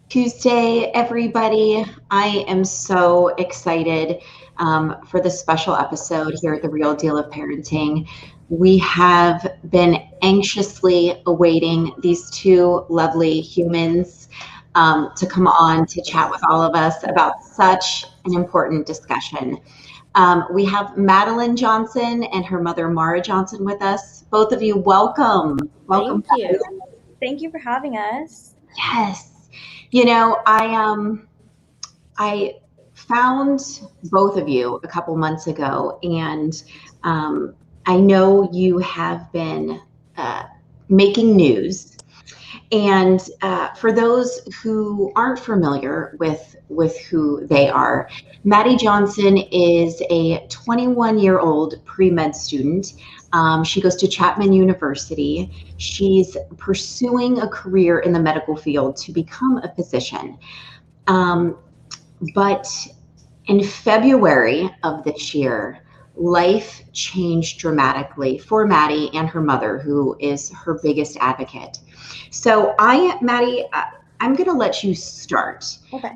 Tuesday, everybody. I am so excited for this special episode here at The Real Deal of Parenting. We have been anxiously awaiting these two lovely humans to come on to chat with all of us about such an important discussion. We have Madeline Johnson and her mother, Mara Johnson, with us. Both of you, welcome. Welcome. Thank you. Thank you for having us. Yes. I found both of you a couple months ago, and I know you have been uh, making news. And for those who aren't familiar with who they are, Maddie Johnson is a 21-year-old pre-med student. She goes to Chapman University. She's pursuing a career in the medical field to become a physician. Um, but in February of this year, life changed dramatically for Maddie and her mother, who is her biggest advocate. So Maddie, I'm going to let you start. Okay.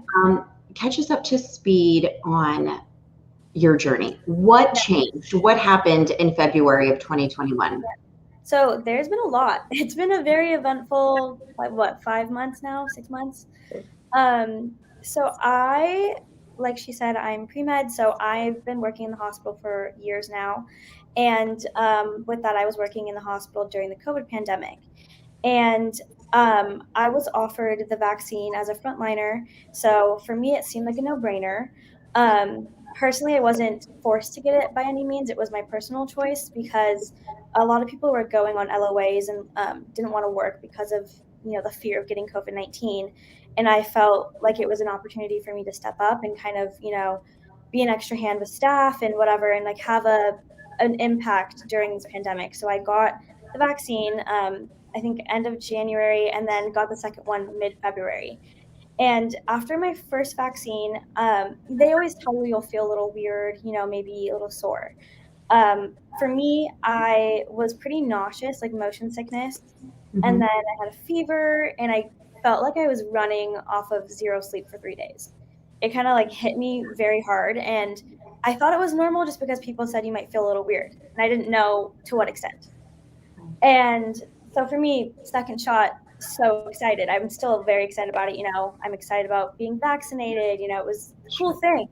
Catch us up to speed on your journey. What changed? What happened in February of 2021? So there's been a lot. It's been a very eventful, 5 months now, 6 months. So like she said, I'm pre-med, so I've been working in the hospital for years now. And with that, I was working in the hospital during the COVID pandemic. And I was offered the vaccine as a frontliner. So for me, it seemed like a no-brainer. Personally, I wasn't forced to get it by any means. It was my personal choice because a lot of people were going on LOAs and didn't want to work because of the fear of getting COVID-19. And I felt like it was an opportunity for me to step up and kind of be an extra hand with staff and whatever, and like have an impact during this pandemic. So I got the vaccine. I think end of January, and then got the second one mid-February. And after my first vaccine, they always tell you you'll feel a little weird, maybe a little sore. For me, I was pretty nauseous, like motion sickness. And then I had a fever, and I felt like I was running off of zero sleep for 3 days. It kind of like hit me very hard. And I thought it was normal just because people said you might feel a little weird. And I didn't know to what extent. And so for me, second shot, so excited. I'm still very excited about it. I'm excited about being vaccinated. It was a cool thing.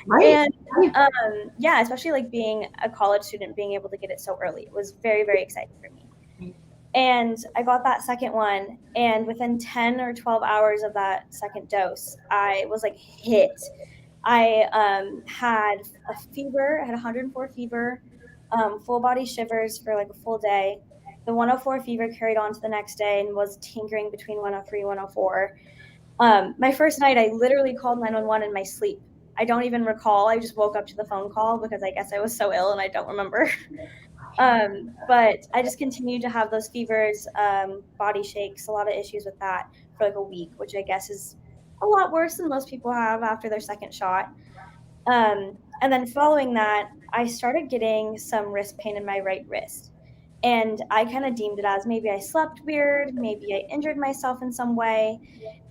Right. And yeah, especially like being a college student, being able to get it so early, it was very, very exciting for me. And I got that second one, and within 10 or 12 hours of that second dose, I was like hit. I had a fever, I had 104 fever, full body shivers for like a full day. The 104 fever carried on to the next day and was tinkering between 103 and 104. My first night, I literally called 911 in my sleep. I don't even recall. I just woke up to the phone call because I guess I was so ill and I don't remember. But I just continued to have those fevers, body shakes, a lot of issues with that for like a week, which I guess is a lot worse than most people have after their second shot. And then following that, I started getting some wrist pain in my right wrist. And I kind of deemed it as maybe I slept weird, maybe I injured myself in some way.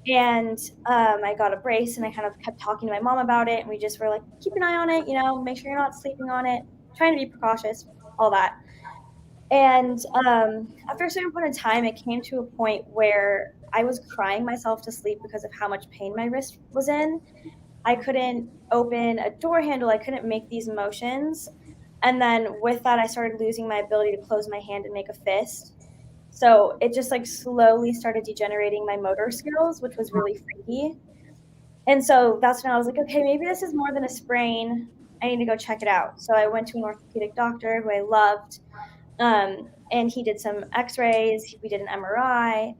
And I got a brace, and I kind of kept talking to my mom about it. And we just were like, keep an eye on it, make sure you're not sleeping on it, trying to be precautious, all that. And after a certain point in time, it came to a point where I was crying myself to sleep because of how much pain my wrist was in. I couldn't open a door handle. I couldn't make these motions. And then with that, I started losing my ability to close my hand and make a fist. So it just like slowly started degenerating my motor skills, which was really freaky. And so that's when I was like, okay, maybe this is more than a sprain. I need to go check it out. So I went to an orthopedic doctor who I loved. And he did some x-rays. We did an MRI.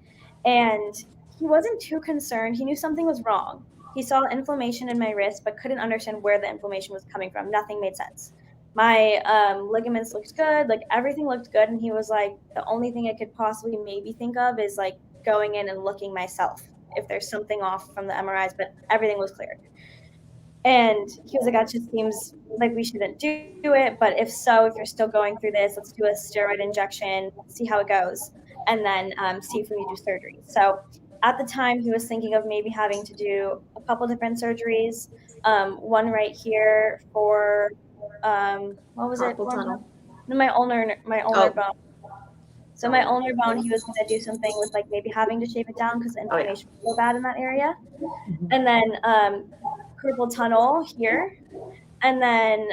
And he wasn't too concerned. He knew something was wrong. He saw inflammation in my wrist, but couldn't understand where the inflammation was coming from. Nothing made sense. My ligaments looked good. Like everything looked good. And he was like, the only thing I could possibly maybe think of is like going in and looking myself if there's something off from the MRIs, but everything was cleared. And he was like, that just seems like we shouldn't do it. But if so, if you're still going through this, let's do a steroid injection, see how it goes, and then see if we need to do surgery. So at the time, he was thinking of maybe having to do a couple different surgeries. One right here for what was it? Carpal tunnel. My ulnar bone. So my ulnar bone, he was going to do something with like maybe having to shave it down because the inflammation was so bad in that area. And then carpal tunnel here, and then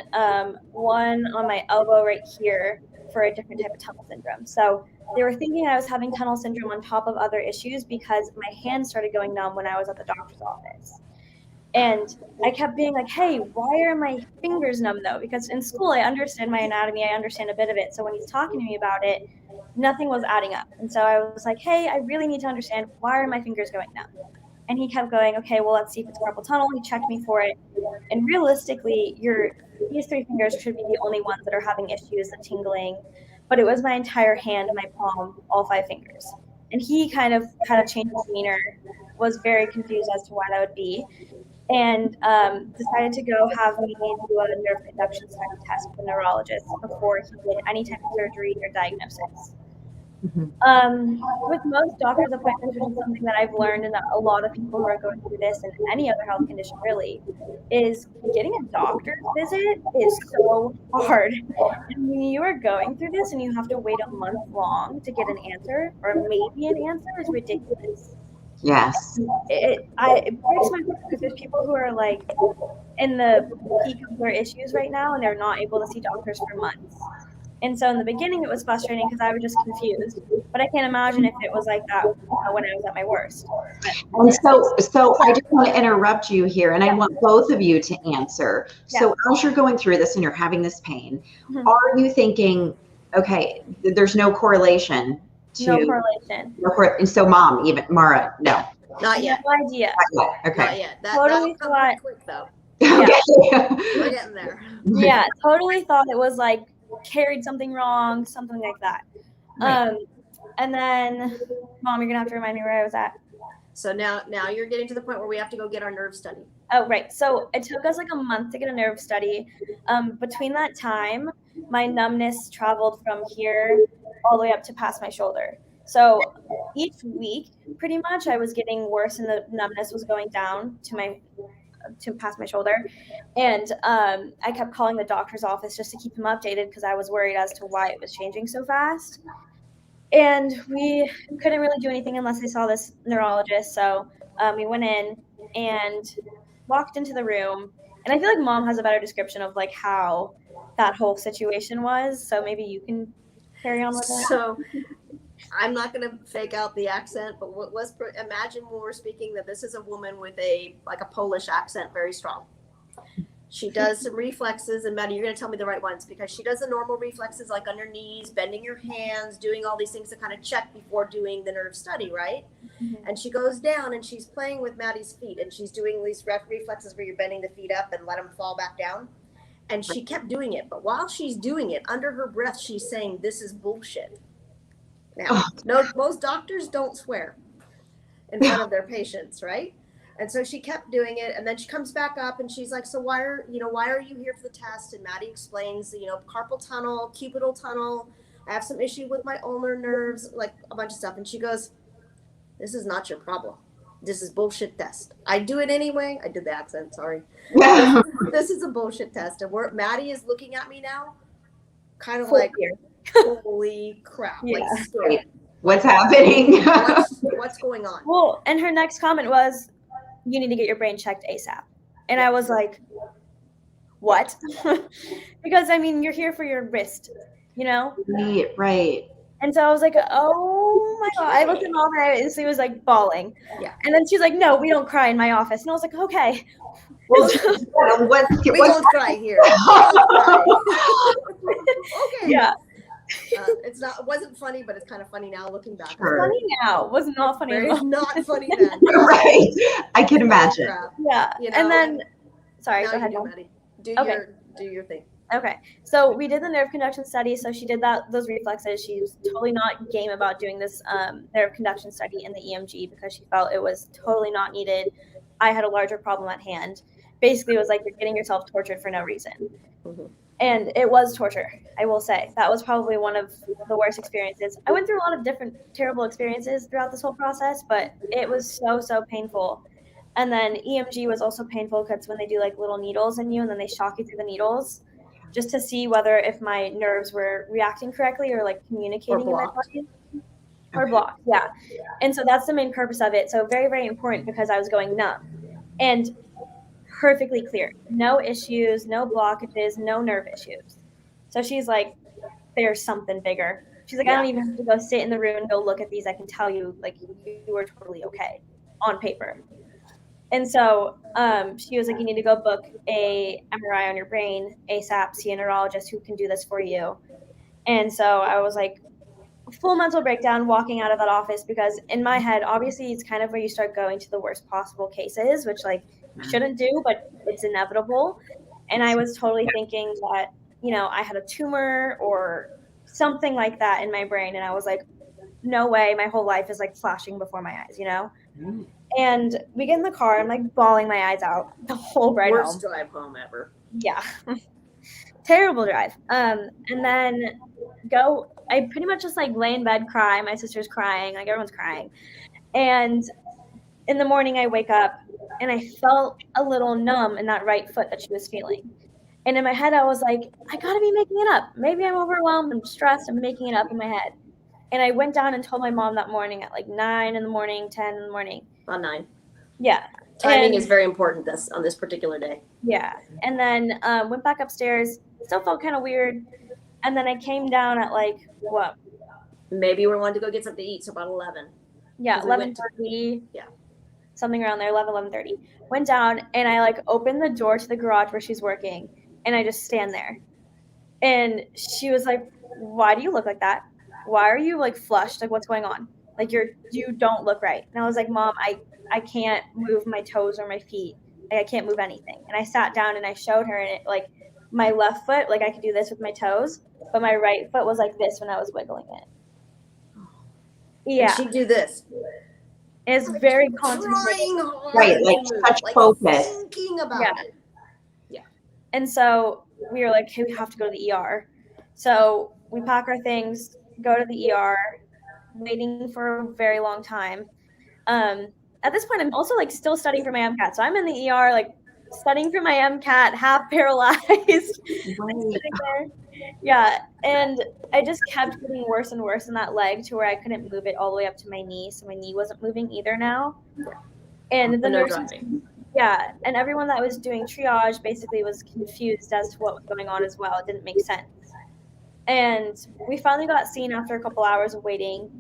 one on my elbow right here for a different type of tunnel syndrome. So they were thinking I was having tunnel syndrome on top of other issues because my hands started going numb when I was at the doctor's office. And I kept being like, hey, why are my fingers numb though? Because in school, I understand my anatomy. I understand a bit of it. So when he's talking to me about it, nothing was adding up. And so I was like, hey, I really need to understand, why are my fingers going numb? And he kept going, okay, well, let's see if it's carpal tunnel. He checked me for it. And realistically, these 3 fingers should be the only ones that are having issues, the tingling. But it was my entire hand, my palm, all 5 fingers. And he kind of had a change of demeanor, was very confused as to why that would be, and decided to go have me do a nerve conduction study test with a neurologist before he did any type of surgery or diagnosis. With most doctor's appointments, which is something that I've learned, and that a lot of people who are going through this and any other health condition really, is getting a doctor's visit is so hard. And when you are going through this and you have to wait a month long to get an answer, or maybe an answer, is ridiculous. Yes. It breaks my heart because there's people who are like in the peak of their issues right now and they're not able to see doctors for months. And so in the beginning, it was frustrating because I was just confused. But I can't imagine if it was like that when I was at my worst. And so I just want to interrupt you here, and I want both of you to answer. So as you're going through this and you're having this pain, are you thinking, okay, there's no correlation to... No correlation. And so Mom, even Mara, no. Not yet. No idea. Not yet. Okay. Not yet. Totally That'll thought... come quick, though. Okay. We're getting there. Yeah, totally thought it was like carried something wrong, something like that. Right. And then, Mom, you're gonna have to remind me where I was at. So now you're getting to the point where we have to go get our nerve study. Oh, right. So it took us like a month to get a nerve study. Between that time, my numbness traveled from here all the way up to past my shoulder. So each week, pretty much, I was getting worse, and the numbness was going down to past my shoulder. And I kept calling the doctor's office just to keep him updated because I was worried as to why it was changing so fast. And we couldn't really do anything unless I saw this neurologist. So we went in and walked into the room. And I feel like Mom has a better description of like how that whole situation was. So maybe you can carry on with that. So I'm not going to fake out the accent, but imagine when we're speaking that this is a woman with a Polish accent, very strong. She does some reflexes, and Maddie, you're going to tell me the right ones, because she does the normal reflexes like on your knees, bending your hands, doing all these things to kind of check before doing the nerve study, right? Mm-hmm. And she goes down and she's playing with Maddie's feet, and she's doing these reflexes where you're bending the feet up and let them fall back down. And she kept doing it, but while she's doing it, under her breath, she's saying, "This is bullshit." Now, no, most doctors don't swear in front of their patients, right? And so she kept doing it, and then she comes back up and she's like, "So why are you here for the test?" And Maddie explains, carpal tunnel, cubital tunnel. I have some issue with my ulnar nerves, like a bunch of stuff. And she goes, "This is not your problem. This is bullshit test. I do it anyway." I did the accent, sorry. This is a bullshit test. And Maddie is looking at me now, kind of like, holy crap. Yeah. Like, scared. What's happening? What's going on? Well, and her next comment was, "You need to get your brain checked ASAP." And I was like, what? Because, I mean, you're here for your wrist, Right. And so I was like, oh my God. I looked at Mom and she was like bawling. Yeah. And then she's like, "No, we don't cry in my office." And I was like, okay. Well, we don't cry here. Okay. Yeah. It wasn't funny, but it's kind of funny now looking back. Sure. Funny now. It was not funny. It's not funny then. Right. I can imagine. Yeah. And then, sorry, go ahead. Do your thing. Okay. So we did the nerve conduction study. So she did those reflexes. She was totally not game about doing this nerve conduction study in the EMG because she felt it was totally not needed. I had a larger problem at hand. Basically, it was like you're getting yourself tortured for no reason. Mm-hmm. And it was torture, I will say. That was probably one of the worst experiences. I went through a lot of different terrible experiences throughout this whole process, but it was so painful. And then EMG was also painful because when they do like little needles in you and then they shock you through the needles just to see whether if my nerves were reacting correctly or like communicating in my body. Or blocked, yeah. And so that's the main purpose of it. So very important because I was going numb. And perfectly clear. No issues, no blockages, no nerve issues. So she's like, there's something bigger. She's like, I don't even have to go sit in the room and go look at these. I can tell you, like, you are totally okay on paper. And so she was like, you need to go book a MRI on your brain ASAP, see a neurologist who can do this for you. And so I was like, full mental breakdown walking out of that office because in my head, obviously, it's kind of where you start going to the worst possible cases, which like you shouldn't do, but it's inevitable. And I was totally thinking that, you know, I had a tumor or something like that in my brain. And I was like, no way, my whole life is like flashing before my eyes, you know? And we get in the car, I'm like bawling my eyes out the whole ride home. Worst drive home ever. Yeah. Terrible drive. And then I pretty much just like lay in bed, cry. My sister's crying, like everyone's crying. And in the morning I wake up and I felt a little numb in that right foot that she was feeling. And in my head, I was like, I gotta be making it up. Maybe I'm overwhelmed, I'm stressed, I'm making it up in my head. And I went down and told my mom that morning at like 9 in the morning, 10 in the morning. On 9. Yeah. Timing is very important on this particular day. Yeah. And then went back upstairs, still felt kind of weird. And then I came down at like, what? Maybe we wanted to go get something to eat, so about 11. Yeah, 11:30. Yeah. Something around there, 11:30. Went down and I like opened the door to the garage where she's working and I just stand there. And she was like, why do you look like that? Why are you like flushed? Like what's going on? Like you don't look right. And I was like, Mom, I can't move my toes or my feet. Like, I can't move anything. And I sat down and I showed her and it like my left foot, like I could do this with my toes, but my right foot was like this when I was wiggling it. Yeah. And she'd do this. It's very concentrated. Right, like such focus. Thinking about it. Yeah. And so we were like, hey, we have to go to the ER. So we pack our things, go to the ER, waiting for a very long time. At this point, I'm also like still studying for my MCAT. So I'm in the ER, like studying for my MCAT, half paralyzed. Sitting there. Yeah. And I just kept getting worse and worse in that leg to where I couldn't move it all the way up to my knee. So my knee wasn't moving either now. And the nurses, yeah. And everyone that was doing triage basically was confused as to what was going on as well. It didn't make sense. And we finally got seen after a couple hours of waiting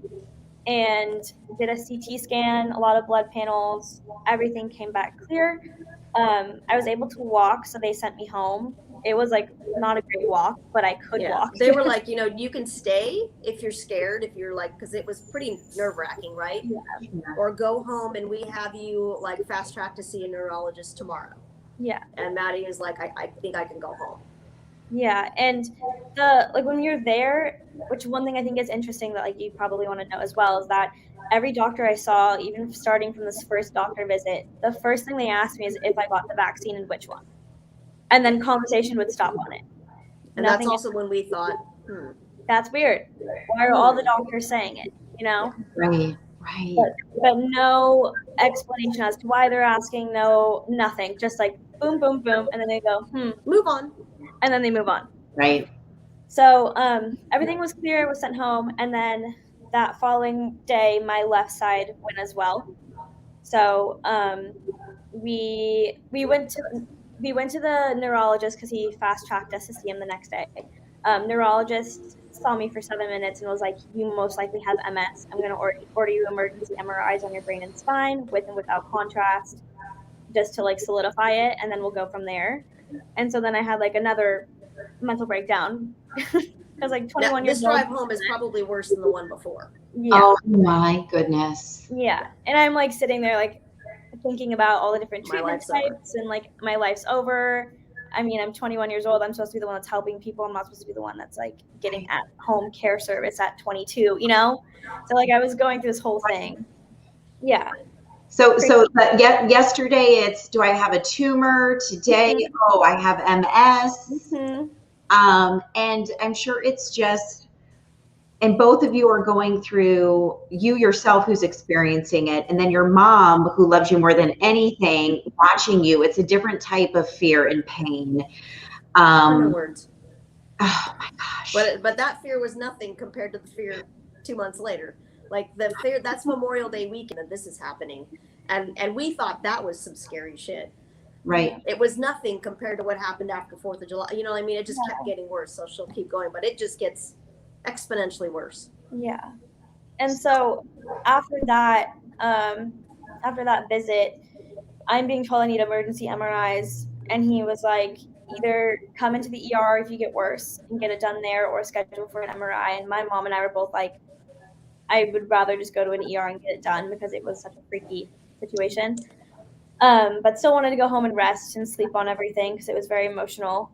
and did a CT scan, a lot of blood panels. Everything came back clear. I was able to walk, so they sent me home. It was like not a great walk, but I could walk. They were like, you know, you can stay if you're scared, if you're like, because it was pretty nerve wracking, right? Yeah. Or go home and we have you like fast track to see a neurologist tomorrow. Yeah. And Maddy is like, I think I can go home. Yeah, and the like when you're there, which one thing I think is interesting that like you probably want to know as well is that every doctor I saw, even starting from this first doctor visit, the first thing they asked me is if I got the vaccine and which one. And then conversation would stop on it. And that's also when we thought, that's weird. Why are all the doctors saying it? You know? Right. But no explanation as to why they're asking, no, nothing. Just like boom, boom, boom. And then they go, move on. And then they move on. Right. So everything was clear, was sent home. And then that following day, my left side went as well. So we went to the neurologist because he fast tracked us to see him the next day. Neurologist saw me for 7 minutes and was like, you most likely have MS. I'm going to order you emergency MRIs on your brain and spine with and without contrast just to like solidify it. And then we'll go from there. And so then I had like another mental breakdown. I was like 21 years old. This drive home is probably worse than the one before. Yeah. Oh my goodness. Yeah. And I'm like sitting there like thinking about all the different treatment types and like my life's over. I mean, I'm 21 years old. I'm supposed to be the one that's helping people. I'm not supposed to be the one that's like getting at home care service at 22, you know? So like I was going through this whole thing. Yeah. So yesterday it's, do I have a tumor? Today, oh, I have MS. And I'm sure it's just, and both of you are going through, you yourself who's experiencing it, and then your mom who loves you more than anything, watching you. It's a different type of fear and pain. Words. Oh my gosh. But that fear was nothing compared to the fear 2 months later. Like the fear, that's Memorial Day weekend that this is happening. And we thought that was some scary shit. Right. It was nothing compared to what happened after 4th of July. You know what I mean? It just kept getting worse. So she'll keep going, but it just gets exponentially worse. Yeah. And so after that visit, I'm being told I need emergency MRIs, and he was like, either come into the ER if you get worse and get it done there, or schedule for an MRI. And my mom and I were both like, I would rather just go to an ER and get it done because it was such a freaky situation. But still wanted to go home and rest and sleep on everything because it was very emotional.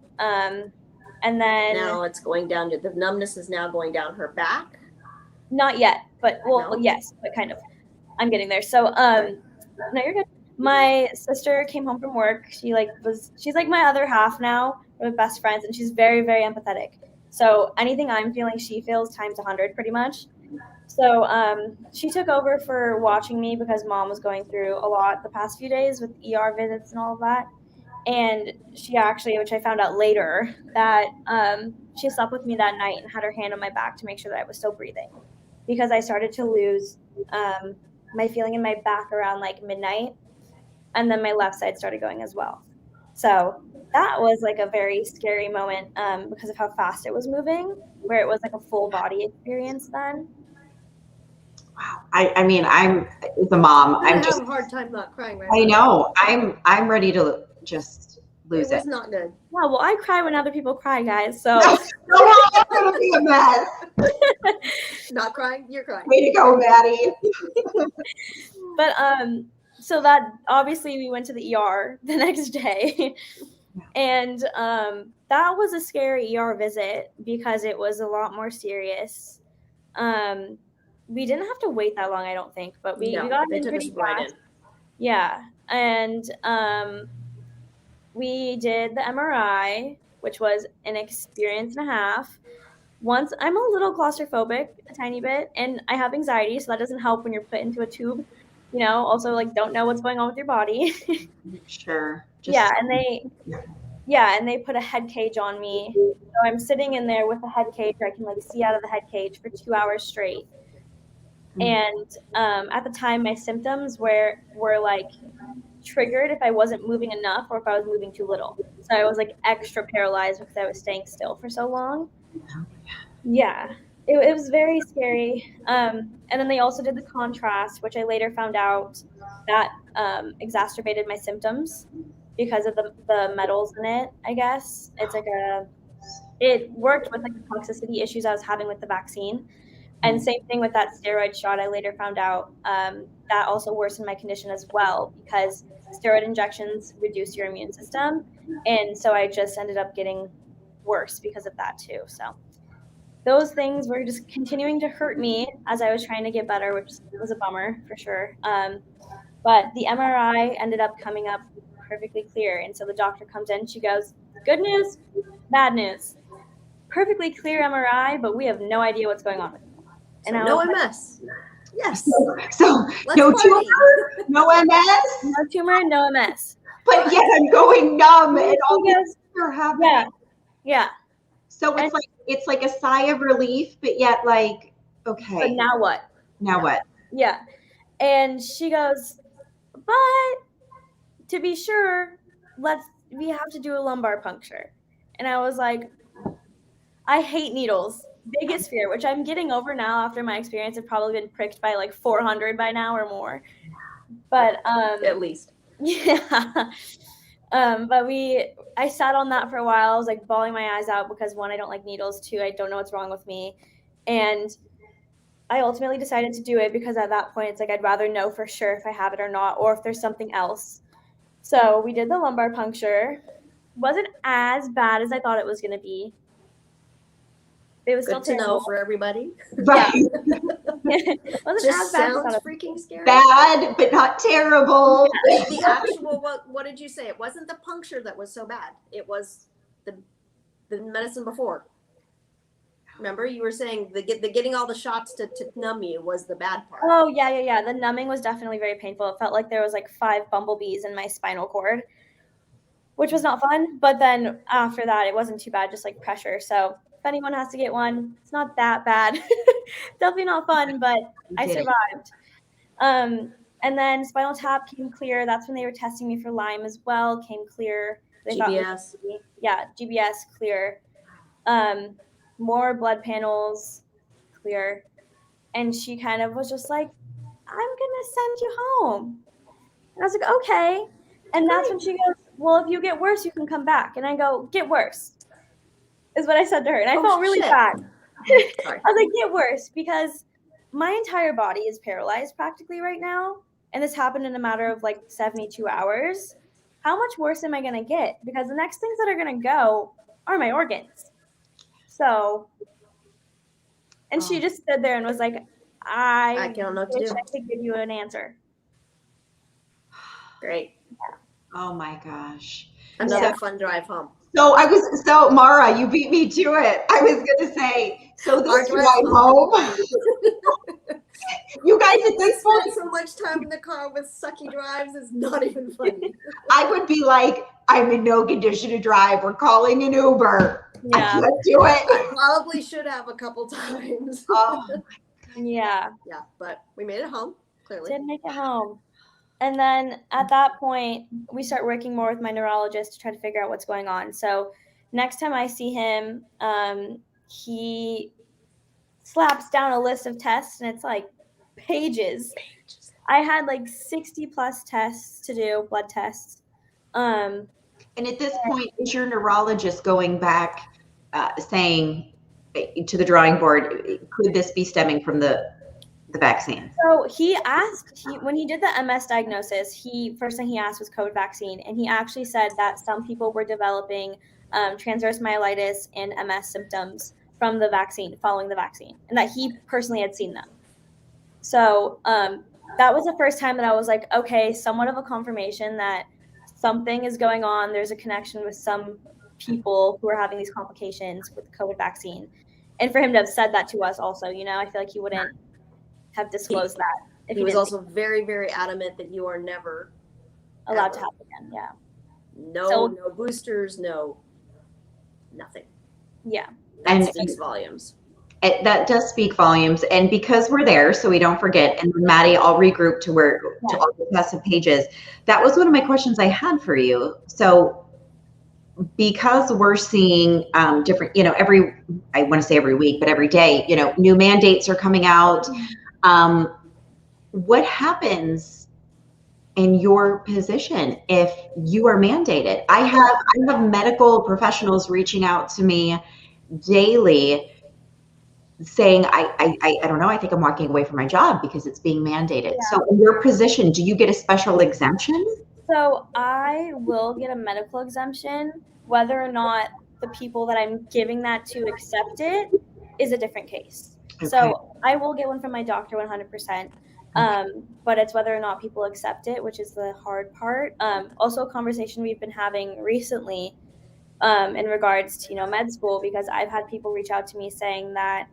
And then now it's going down to the numbness is now going down her back. Not yet, but No? yes, but kind of. I'm getting there. So no, you're good. My sister came home from work. She's like my other half now. We're best friends, and she's very, very empathetic. So anything I'm feeling, she feels times 100 pretty much. So she took over for watching me because mom was going through a lot the past few days with ER visits and all of that. And she actually, which I found out later, that she slept with me that night and had her hand on my back to make sure that I was still breathing, because I started to lose my feeling in my back around like midnight, and then my left side started going as well. So that was like a very scary moment because of how fast it was moving, where it was like a full body experience then. Wow. I mean, I'm the mom. I'm just have a hard time not crying right I now. know. I'm ready to just lose it. Was not good. Yeah, well, I cry when other people cry, guys. So it's gonna be a mess. Not crying, you're crying. Way to go, Maddie. But so that obviously we went to the ER the next day. And that was a scary ER visit because it was a lot more serious. We didn't have to wait that long, I don't think, but we got in pretty fast. Yeah. And we did the MRI, which was an experience and a half. Once, I'm a little claustrophobic, a tiny bit, and I have anxiety, so that doesn't help when you're put into a tube. You know, also like don't know what's going on with your body. Sure. And they put a head cage on me. So I'm sitting in there with a head cage where I can like see out of the head cage for 2 hours straight. And at the time, my symptoms were like triggered if I wasn't moving enough or if I was moving too little. So I was like extra paralyzed because I was staying still for so long. Yeah, it was very scary. And then they also did the contrast, which I later found out that exacerbated my symptoms because of the metals in it, I guess. It's like it worked with like the toxicity issues I was having with the vaccine. And same thing with that steroid shot. I later found out that also worsened my condition as well, because steroid injections reduce your immune system. And so I just ended up getting worse because of that too. So those things were just continuing to hurt me as I was trying to get better, which was a bummer for sure. But the MRI ended up coming up perfectly clear. And so the doctor comes in, she goes, good news, bad news. Perfectly clear MRI, but we have no idea what's going on with it. And so no MS. Yes. So no tumor, no MS. No tumor, no MS. But yet I'm going numb and all this are happening. Yeah. So it's like a sigh of relief, but yet like, okay. But now what? Now what? Yeah. And she goes, but to be sure, we have to do a lumbar puncture. And I was like, I hate needles. Biggest fear, which I'm getting over now after my experience. I've probably been pricked by like 400 by now or more. But at least. Yeah. But I sat on that for a while. I was like bawling my eyes out because 1, I don't like needles. 2, I don't know what's wrong with me. And I ultimately decided to do it because at that point, it's like I'd rather know for sure if I have it or not, or if there's something else. So we did the lumbar puncture. Wasn't as bad as I thought it was going to be. It was good still to know for everybody. Right. Wasn't just as bad sounds freaking scary. Bad, but not terrible. The actual what did you say? It wasn't the puncture that was so bad. It was the the medicine before. Remember, you were saying the getting all the shots to numb you was the bad part. Oh, yeah. The numbing was definitely very painful. It felt like there was like 5 bumblebees in my spinal cord, which was not fun. But then after that, it wasn't too bad, just like pressure. So if anyone has to get one, it's not that bad. Definitely not fun, but I survived. And then spinal tap came clear. That's when they were testing me for Lyme as well. Came clear. They GBS. GBS clear. More blood panels clear. And she kind of was just like, I'm going to send you home. And I was like, okay. And that's when she goes, well, if you get worse, you can come back. And I go, get worse, is what I said to her. And I felt really bad. I was like, get worse, because my entire body is paralyzed practically right now. And this happened in a matter of like 72 hours. How much worse am I going to get? Because the next things that are going to go are my organs. So, and she just stood there and was like, I don't know what to do. I could give you an answer. Great. Oh my gosh. Another fun drive home. So Mara, you beat me to it. I was going to say, so this drive home. You guys at this point spend so much time in the car with sucky drives is not even funny. I would be like, I'm in no condition to drive. We're calling an Uber. Yeah. I can't do it. I probably should have a couple times. Oh. Yeah, but we made it home, clearly. Did make it home. And then at that point, we start working more with my neurologist to try to figure out what's going on. So next time I see him, he slaps down a list of tests, and it's like pages. I had like 60 plus tests to do, blood tests. And at this point, is your neurologist going back saying to the drawing board, could this be stemming from the vaccine? So he asked, when he did the MS diagnosis, first thing he asked was COVID vaccine. And he actually said that some people were developing transverse myelitis and MS symptoms from the vaccine, following the vaccine, and that he personally had seen them. So that was the first time that I was like, okay, somewhat of a confirmation that something is going on. There's a connection with some people who are having these complications with the COVID vaccine. And for him to have said that to us also, I feel like he wouldn't have disclosed that. If he was also very, very adamant that you are never allowed to have it again. Yeah. No boosters, no nothing. Yeah. And that speaks volumes. That does speak volumes. And because we're there, so we don't forget, and when Maddie, I'll regroup to all the tests and pages. That was one of my questions I had for you. So because we're seeing different, I want to say every week, but every day, new mandates are coming out. What happens in your position if you are mandated? I have medical professionals reaching out to me daily saying, I don't know, I think I'm walking away from my job because it's being mandated. Yeah. So in your position, do you get a special exemption? So I will get a medical exemption. Whether or not the people that I'm giving that to accept it is a different case. Okay. So I will get one from my doctor 100%. But it's whether or not people accept it, which is the hard part. Also a conversation we've been having recently in regards to, med school, because I've had people reach out to me saying that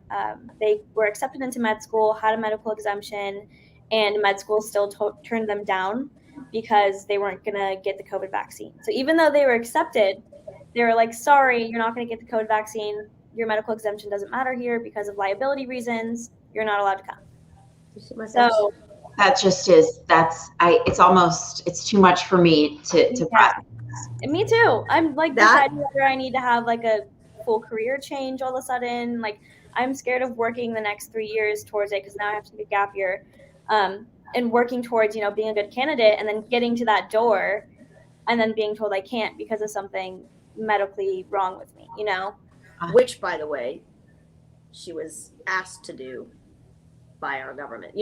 they were accepted into med school, had a medical exemption, and med school still turned them down because they weren't going to get the COVID vaccine. So even though they were accepted, they were like, sorry, you're not going to get the COVID vaccine. Your medical exemption doesn't matter here because of liability reasons. You're not allowed to come. So that just is, it's too much for me to process. Me too. I'm like deciding whether I need to have like a full career change all of a sudden. Like I'm scared of working the next 3 years towards it because now I have to take a gap year and working towards, being a good candidate and then getting to that door and then being told I can't because of something medically wrong with me, Which, by the way, she was asked to do by our government.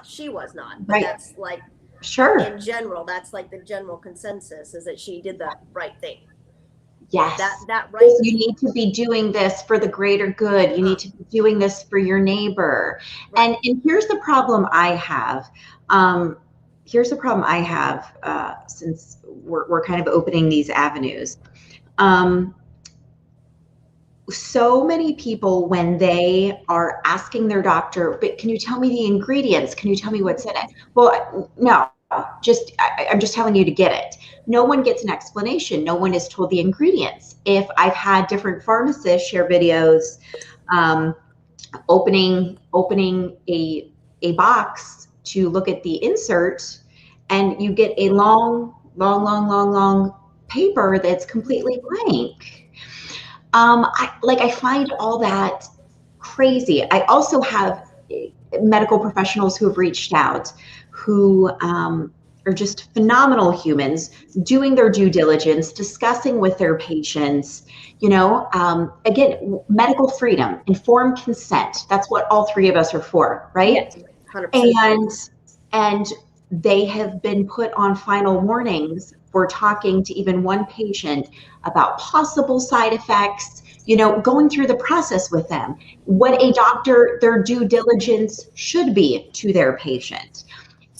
She was not, but right. That's like, sure. In general, that's like the general consensus is that she did the right thing. Yes. That right. You need to be doing this for the greater good. You need to be doing this for your neighbor. Right. And here's the problem I have. Since we're kind of opening these avenues. so many people, when they are asking their doctor, but can you tell me the ingredients? Can you tell me what's in it? Well, no, I'm just telling you to get it. No one gets an explanation. No one is told the ingredients. If I've had different pharmacists share videos, opening a box to look at the insert, and you get a long paper that's completely blank. I find all that crazy. I also have medical professionals who have reached out who are just phenomenal humans, doing their due diligence, discussing with their patients, again, medical freedom, informed consent. That's what all three of us are for, right? Yes, 100%. And they have been put on final warnings for talking to even one patient about possible side effects, going through the process with them, what a doctor, their due diligence should be to their patient.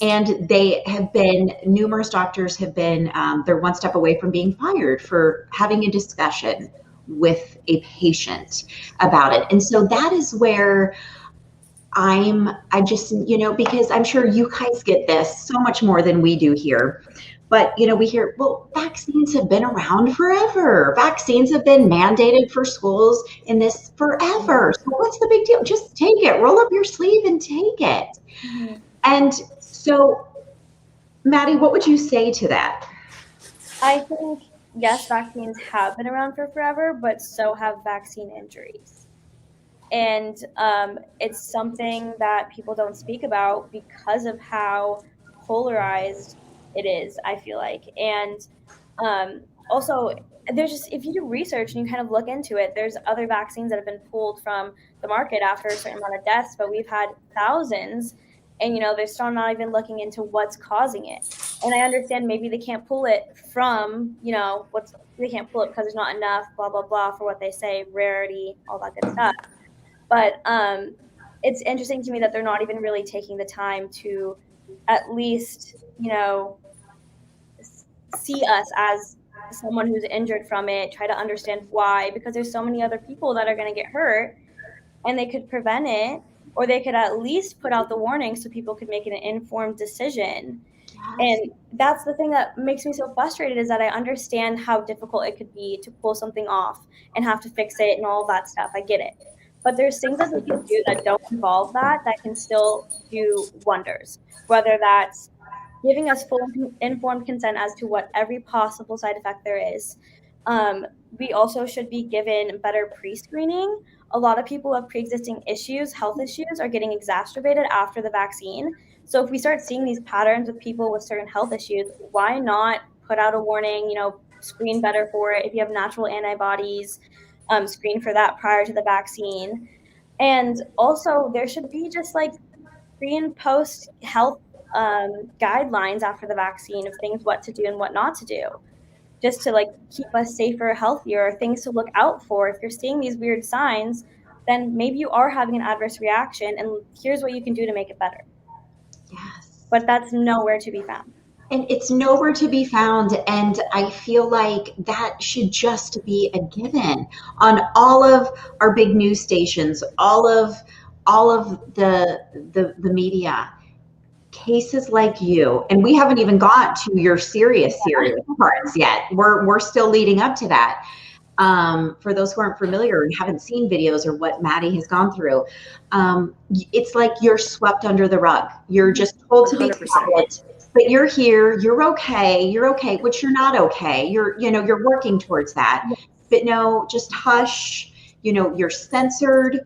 And numerous doctors have been, they're one step away from being fired for having a discussion with a patient about it. And so that is where because I'm sure you guys get this so much more than we do here. But, we hear, well, vaccines have been around forever. Vaccines have been mandated for schools in this forever. So what's the big deal? Just take it, roll up your sleeve and take it. Mm-hmm. And so, Maddie, what would you say to that? I think, yes, vaccines have been around for forever, but so have vaccine injuries. And it's something that people don't speak about because of how polarized it is, I feel like. And also, there's just, if you do research and you kind of look into it, there's other vaccines that have been pulled from the market after a certain amount of deaths, but we've had thousands, and they're still not even looking into what's causing it. And I understand maybe they can't pull it from, they can't pull it because there's not enough, blah, blah, blah, for what they say, rarity, all that good stuff. But it's interesting to me that they're not even really taking the time to at least, see us as someone who's injured from it, try to understand why, because there's so many other people that are going to get hurt, and they could prevent it, or they could at least put out the warning so people could make an informed decision. Yes. And that's the thing that makes me so frustrated, is that I understand how difficult it could be to pull something off and have to fix it and all that stuff. I get it. But there's things that we can do that don't involve that can still do wonders, whether that's giving us full informed consent as to what every possible side effect there is. We also should be given better pre-screening. A lot of people who have pre-existing issues, health issues, are getting exacerbated after the vaccine. So if we start seeing these patterns with people with certain health issues, why not put out a warning, screen better for it? If you have natural antibodies, screen for that prior to the vaccine. And also there should be just like pre and post health guidelines after the vaccine of things, what to do and what not to do, just to keep us safer, healthier, things to look out for. If you're seeing these weird signs, then maybe you are having an adverse reaction, and here's what you can do to make it better. Yes. But that's nowhere to be found. And it's nowhere to be found. And I feel like that should just be a given on all of our big news stations, all of the media. Cases like you, and we haven't even got to your serious parts yet. We're still leading up to that. For those who aren't familiar and haven't seen videos or what Maddie has gone through, it's like you're swept under the rug. You're just told to be quiet, but you're here, you're okay, which you're not okay. You're working towards that. But no, just hush, you're censored.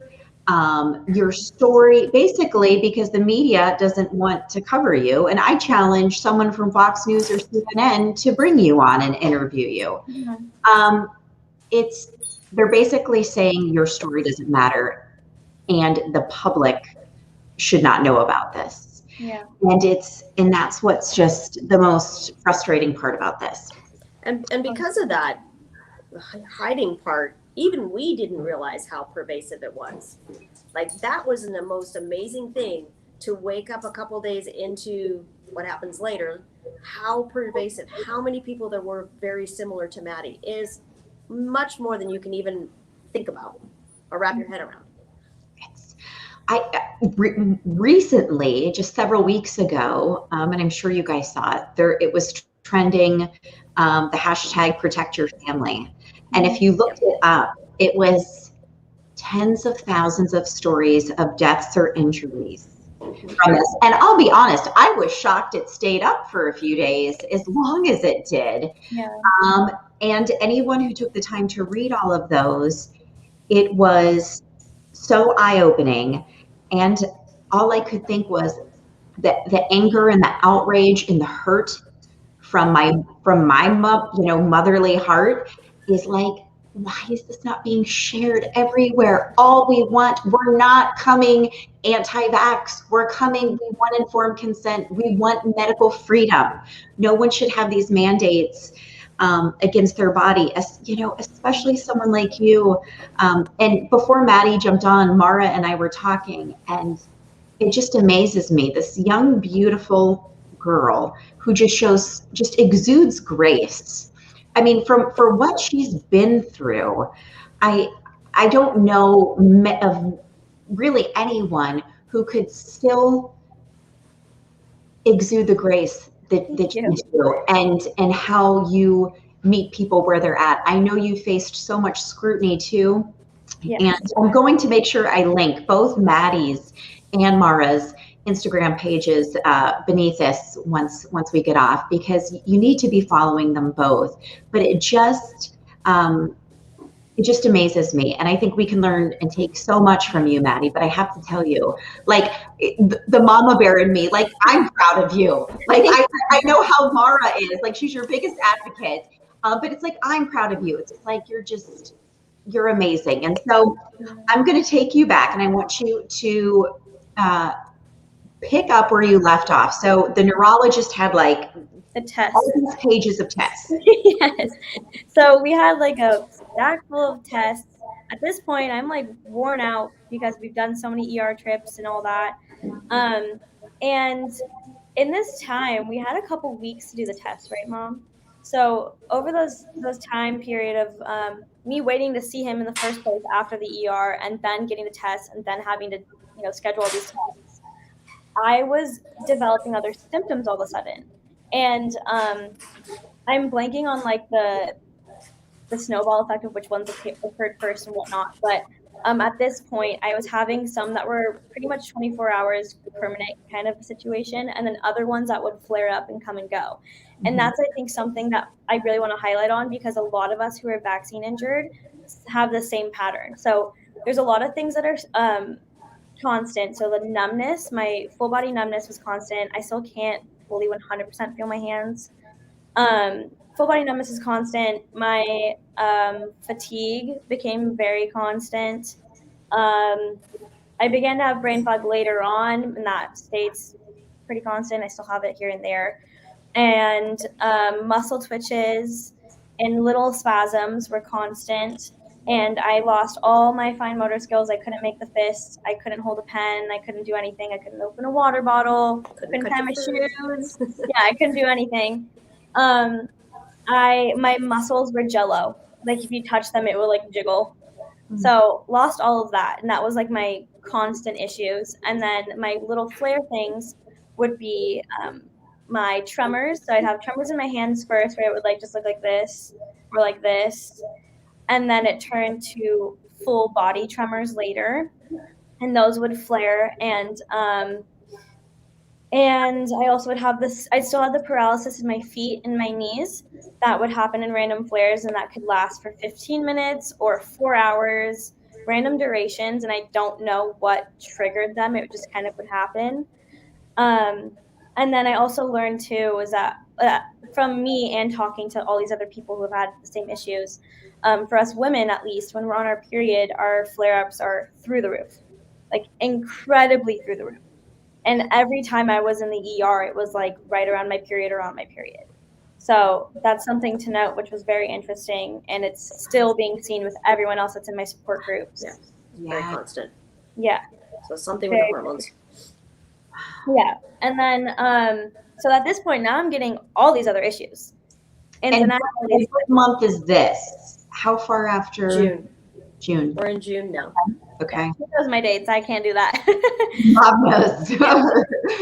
Your story, basically, because the media doesn't want to cover you. And I challenge someone from Fox News or CNN to bring you on and interview you. Mm-hmm. They're basically saying your story doesn't matter and the public should not know about this. Yeah. And that's what's just the most frustrating part about this. And because of that, the hiding part, even we didn't realize how pervasive it was. That was the most amazing thing, to wake up a couple days into what happens later, how pervasive, how many people there were very similar to Maddie is much more than you can even think about or wrap your head around. Recently, just several weeks ago, and I'm sure you guys saw it, it was trending, the hashtag protect your family. And if you looked it up, it was tens of thousands of stories of deaths or injuries from this. And I'll be honest, I was shocked it stayed up for a few days as long as it did. Yeah. And anyone who took the time to read all of those, it was so eye-opening. And all I could think was that the anger and the outrage and the hurt from my motherly heart is like, why is this not being shared everywhere? All we want, we're not coming anti-vax. We want informed consent. We want medical freedom. No one should have these mandates against their body, especially someone like you. And before Maddy jumped on, Mara and I were talking, and it just amazes me, this young, beautiful girl who just exudes grace. I mean, for what she's been through, I don't know of really anyone who could still exude the grace that you do, and how you meet people where they're at. I know you faced so much scrutiny too. Yes. And I'm going to make sure I link both Maddy's and Mara's Instagram pages beneath this once we get off, because you need to be following them both. But it just amazes me, and I think we can learn and take so much from you, Maddy. But I have to tell you, like, the mama bear in me, like, I'm proud of you. Like, I know how Mara is, like, she's your biggest advocate, but it's like, I'm proud of you. It's like you're amazing. And so I'm going to take you back, and I want you to pick up where you left off. So the neurologist had like the test, all these pages of tests. Yes. So we had like a stack full of tests. At this point, I'm like worn out because we've done so many ER trips and all that. And in this time, we had a couple weeks to do the test, right, Mom? So over those time period of me waiting to see him in the first place after the ER, and then getting the test, and then having to schedule all these tests, I was developing other symptoms all of a sudden. And I'm blanking on like the snowball effect of which ones occurred first and whatnot. But at this point, I was having some that were pretty much 24 hours permanent kind of situation, and then other ones that would flare up and come and go. Mm-hmm. And that's, I think, something that I really want to highlight on, because a lot of us who are vaccine injured have the same pattern. So there's a lot of things that are constant. So the numbness, my full body numbness was constant. I still can't fully 100% feel my hands. Full body numbness is constant. My fatigue became very constant. I began to have brain fog later on, and that stays pretty constant. I still have it here and there. And muscle twitches and little spasms were constant. And I lost all my fine motor skills. I couldn't make the fist. I couldn't hold a pen. I couldn't do anything. I couldn't open a water bottle. Couldn't tie my shoes. Yeah, I couldn't do anything. My muscles were jello. Like, if you touch them, it would like jiggle. Mm-hmm. So lost all of that. And that was like my constant issues. And then my little flare things would be my tremors. So I'd have tremors in my hands first, where it would like just look like this or like this. And then it turned to full body tremors later, and those would flare. And I also would have this, I still had the paralysis in my feet and my knees that would happen in random flares, and that could last for 15 minutes or 4 hours, random durations. And I don't know what triggered them. It just kind of would happen. And then I also learned too, was that from me and talking to all these other people who have had the same issues, for us women, at least, when we're on our period, our flare-ups are through the roof, like incredibly through the roof. And every time I was in the ER, it was like right around my period. So that's something to note, which was very interesting. And it's still being seen with everyone else that's in my support groups. Yeah. Very constant. Yeah. So something with the hormones. Yeah. And then, so at this point, now I'm getting all these other issues. And so now, what month is this? How far after? June. We're in June now. Okay. Who knows my dates? I can't do that. Bob knows.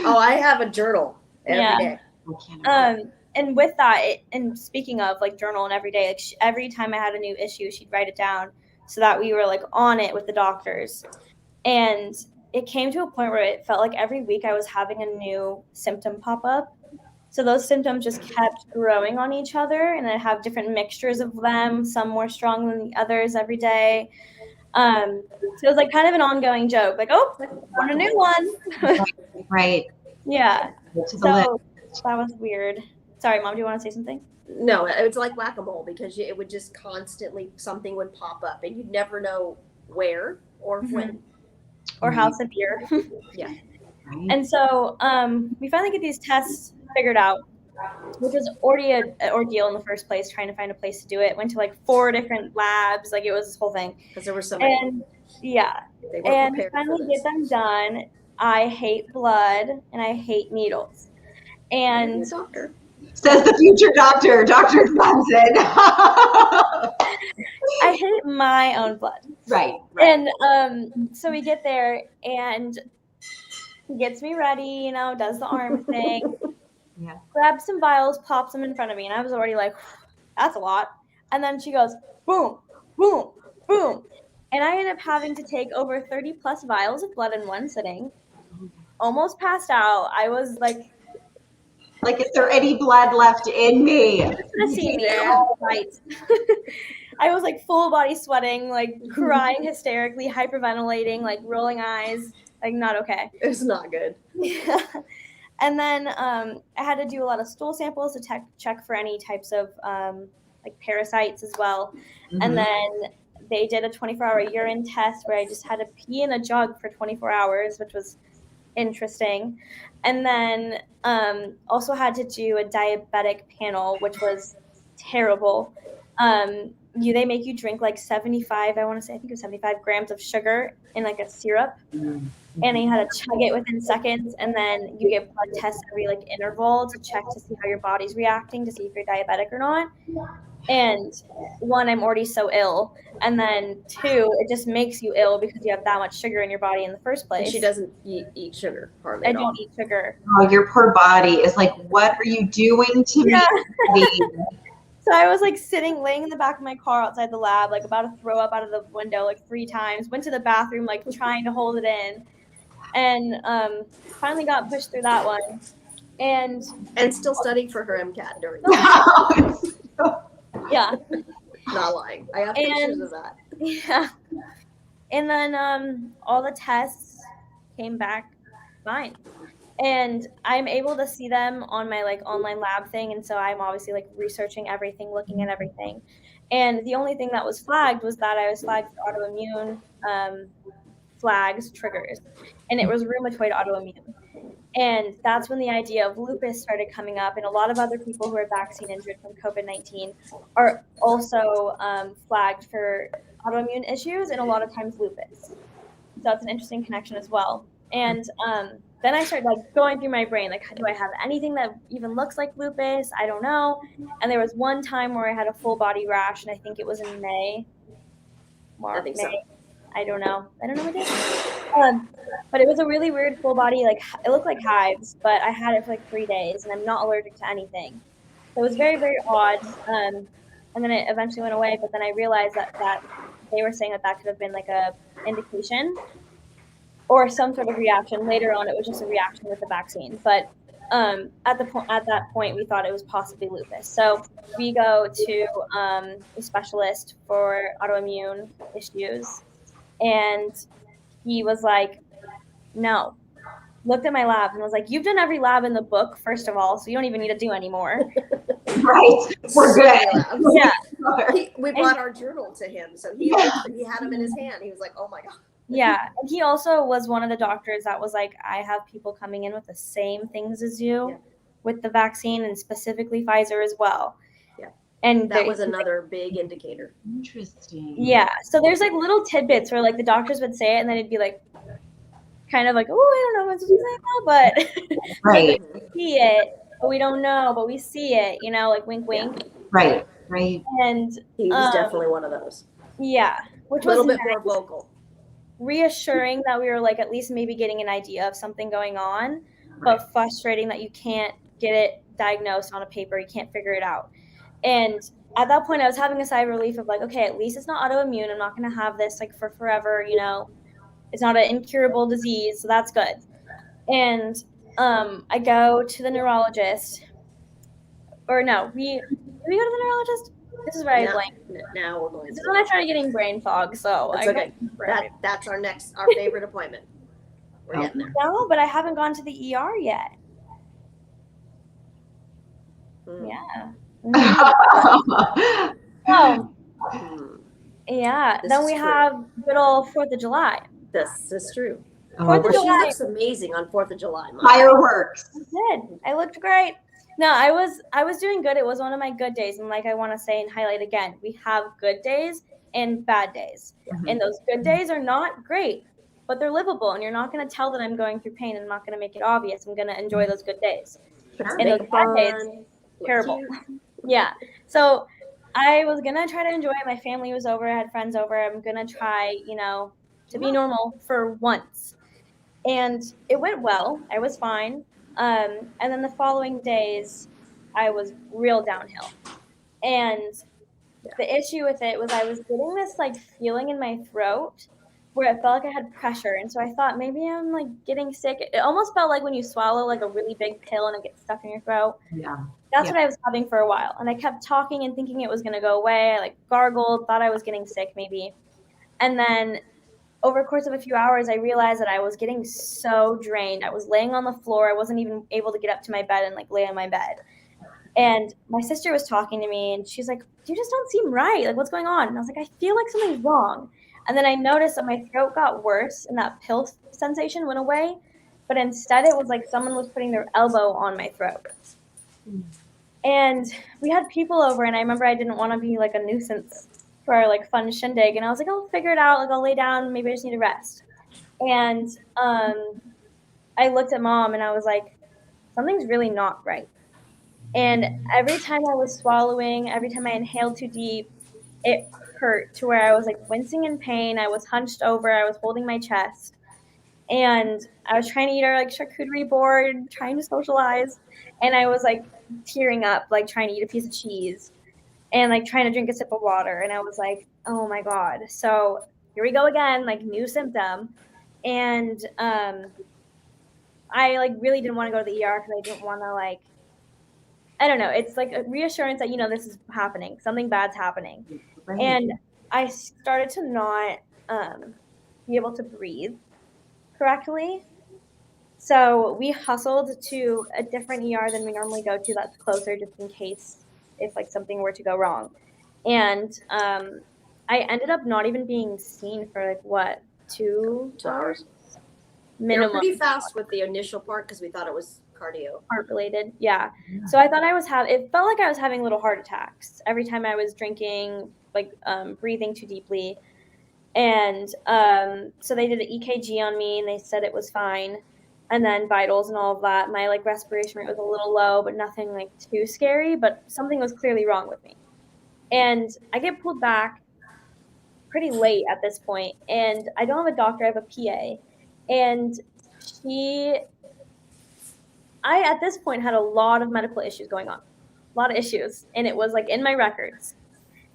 Oh, I have a journal every day. And with that, and speaking of like journal and every day, like every time I had a new issue, she'd write it down so that we were like on it with the doctors. And it came to a point where it felt like every week I was having a new symptom pop up. So those symptoms just kept growing on each other, and I'd have different mixtures of them, some more strong than the others every day. So it was like kind of an ongoing joke, like, oh, want a new one. Right. Yeah. So that was weird. Sorry, Mom, do you want to say something? No, it was like whack-a-mole because it would just constantly, something would pop up and you'd never know where or when. Or how severe. Yeah. And so we finally get these tests figured out, which was already an ordeal in the first place, trying to find a place to do it. Went to like 4 different labs. Like it was this whole thing. Because there were so many. And yeah. They weren't And prepared finally for this. get them done. I hate blood and I hate needles. And Doctor. Says the future doctor, Dr. Johnson. I hate my own blood. Right. And so we get there and he gets me ready, does the arm thing, grabs some vials, pops them in front of me. And I was already like, that's a lot. And then she goes, boom, boom, boom. And I ended up having to take over 30 plus vials of blood in one sitting. Almost passed out. I was like, is there any blood left in me? You're gonna see me right. I was like full body sweating, like crying hysterically, hyperventilating, like rolling eyes, like not okay. It's not good. Yeah. And then I had to do a lot of stool samples to check for any types of like parasites as well. Mm-hmm. And then they did a 24-hour urine test where I just had to pee in a jug for 24 hours, which was interesting. And then also had to do a diabetic panel, which was terrible. They make you drink like 75 grams of sugar in like a syrup. Mm-hmm. And you had to chug it within seconds. And then you get blood tests every like interval to check to see how your body's reacting, to see if you're diabetic or not. And 1, I'm already so ill. And then 2, it just makes you ill because you have that much sugar in your body in the first place. And she doesn't eat sugar hardly. I don't eat sugar. Oh, your poor body is like, what are you doing to me? So I was like laying in the back of my car outside the lab, like about to throw up out of the window like 3 times, went to the bathroom, like trying to hold it in. And finally got pushed through that one. And still studying for her MCAT during that. Yeah. Not lying. I have pictures of that. Yeah. And then all the tests came back fine. And I'm able to see them on my like online lab thing. And so I'm obviously like researching everything, looking at everything. And the only thing that was flagged was that I was flagged for autoimmune triggers. And it was rheumatoid autoimmune. And that's when the idea of lupus started coming up. And a lot of other people who are vaccine injured from COVID-19 are also flagged for autoimmune issues and a lot of times lupus. So that's an interesting connection as well. And then I started like going through my brain, like, do I have anything that even looks like lupus? I don't know. And there was one time where I had a full body rash, and I think it was in May. I think so. I don't know what it is. But it was a really weird full body, like it looked like hives, but I had it for like 3 days and I'm not allergic to anything. So it was very, very odd. And then it eventually went away, but then I realized that they were saying that could have been like a indication or some sort of reaction. Later on, it was just a reaction with the vaccine. But at that point, we thought it was possibly lupus. So we go to a specialist for autoimmune issues. And he was like, no. Looked at my lab and was like, you've done every lab in the book, first of all, so you don't even need to do anymore. Right. We're good. Yeah. We brought our journal to him. So he had them in his hand. He was like, oh my God. Yeah. And he also was one of the doctors that was like, I have people coming in with the same things as you with the vaccine, and specifically Pfizer as well. And that was another big indicator. Interesting. Yeah. So there's like little tidbits where like the doctors would say it and then it'd be like kind of like, oh, I don't know what to say now, but right. We see it, but we don't know, but we see it, like wink, wink. Right. Right. And he was definitely one of those. Yeah. which A little was bit more vocal. reassuring that we were like at least maybe getting an idea of something going on, but frustrating that you can't get it diagnosed on a paper. You can't figure it out. And at that point, I was having a sigh of relief of like, okay, at least it's not autoimmune. I'm not going to have this like for forever, you know. It's not an incurable disease, so that's good. And I go to the neurologist, or no, did we go to the neurologist? This is where I blank. Now we're going. This is when I started getting brain fog, so that's okay. That's our favorite appointment. We're getting there. No, but I haven't gone to the ER yet. Yeah. So, yeah. Then we have good old 4th of July. This is true. 4th of July. She looks amazing on 4th of July. Fireworks. I did. I looked great. No, I was doing good. It was one of my good days. And like I want to say and highlight again, we have good days and bad days. And those good days are not great, but they're livable. And you're not going to tell that I'm going through pain and I'm not going to make it obvious. I'm going to enjoy those good days. And those bad days, terrible. Yeah. So I was going to try to enjoy it. My family was over. I had friends over. I'm going to try, you know, to be normal for once. And it went well. I was fine. And then the following days, I was real downhill. And the issue with it was I was getting this like feeling in my throat where it felt like I had pressure. And so I thought maybe I'm like getting sick. It almost felt like when you swallow like a really big pill and it gets stuck in your throat. Yeah. That's what I was having for a while. And I kept talking and thinking it was going to go away. I like gargled, thought I was getting sick maybe. And then over the course of a few hours, I realized that I was getting so drained. I was laying on the floor. I wasn't even able to get up to my bed and like lay on my bed. And my sister was talking to me and she's like, you just don't seem right. Like, what's going on? And I was like, I feel like something's wrong. And then I noticed that my throat got worse and that pill sensation went away. But instead it was like someone was putting their elbow on my throat. And we had people over and I remember I didn't want to be like a nuisance for our like fun shindig, and I was like, I'll figure it out. Like I'll lay down. Maybe I just need to rest. And I looked at Mom and I was like, something's really not right. And every time I was swallowing, every time I inhaled too deep, it hurt to where I was like wincing in pain. I was hunched over. I was holding my chest, and I was trying to eat our like charcuterie board, trying to socialize, and I was like tearing up, like trying to eat a piece of cheese. And like trying to drink a sip of water. And I was like, oh my God. So here we go again, like new symptom. And I like really didn't want to go to the ER because I didn't want to like, I don't know. It's like a reassurance that, you know, this is happening. Something bad's happening. Right. And I started to not be able to breathe correctly. So we hustled to a different ER than we normally go to that's closer just in case if like something were to go wrong. And I ended up not even being seen for like what, 2 hours minimum. Pretty fast with the initial part because we thought it was cardio, heart related. Yeah. So I thought I was it felt like I was having little heart attacks every time I was drinking, like breathing too deeply. And so they did an EKG on me and they said it was fine. And then vitals and all of that. My like respiration rate was a little low, but nothing like too scary, but something was clearly wrong with me. And I get pulled back pretty late at this point, and I don't have a doctor, I have a PA. And I at this point had a lot of medical issues going on, a lot of issues, and it was like in my records.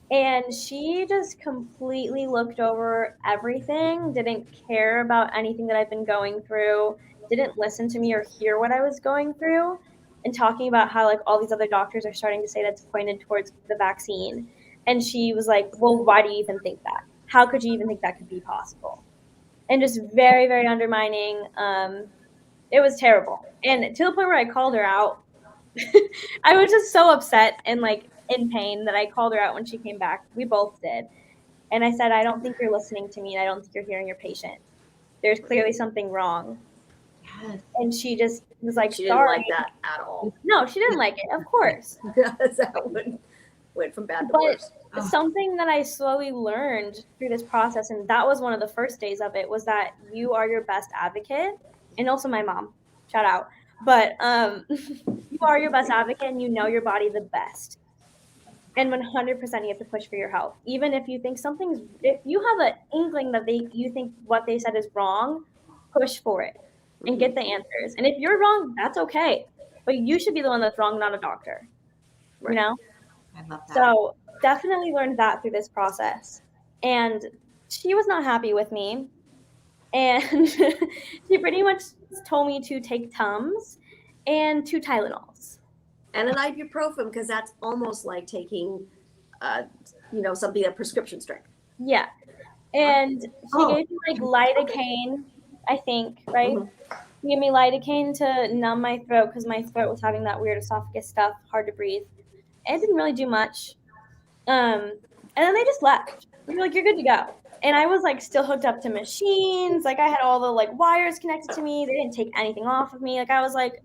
And she just completely looked over everything, didn't care about anything that I've been going through, didn't listen to me or hear what I was going through, and talking about how like all these other doctors are starting to say that's pointed towards the vaccine. And she was like, well, why do you even think that? How could you even think that could be possible? And just very, very undermining. It was terrible. And to the point where I called her out. I was just so upset and like in pain that I called her out when she came back. We both did. And I said, I don't think you're listening to me and I don't think you're hearing your patient. There's clearly something wrong. Yes. And she just was like, she didn't like that at all. No, she didn't like it, of course. That went from bad to worse. Something that I slowly learned through this process, and that was one of the first days of it, was that you are your best advocate. And also my mom, shout out. But you are your best advocate and you know your body the best. And 100% you have to push for your health. Even if you think if you have an inkling that you think what they said is wrong, push for it and get the answers. And if you're wrong, that's okay. But you should be the one that's wrong, not a doctor. Right. You know? I love that. So definitely learned that through this process. And she was not happy with me. And she pretty much told me to take Tums and 2 Tylenols. And an ibuprofen, because that's almost like taking, something at prescription strength. Yeah. And she gave me like lidocaine, I think, right? Mm-hmm. She gave me lidocaine to numb my throat because my throat was having that weird esophagus stuff, hard to breathe. And it didn't really do much. And then they just left. They were like, "You're good to go." And I was like still hooked up to machines. Like I had all the like wires connected to me. They didn't take anything off of me. Like I was like,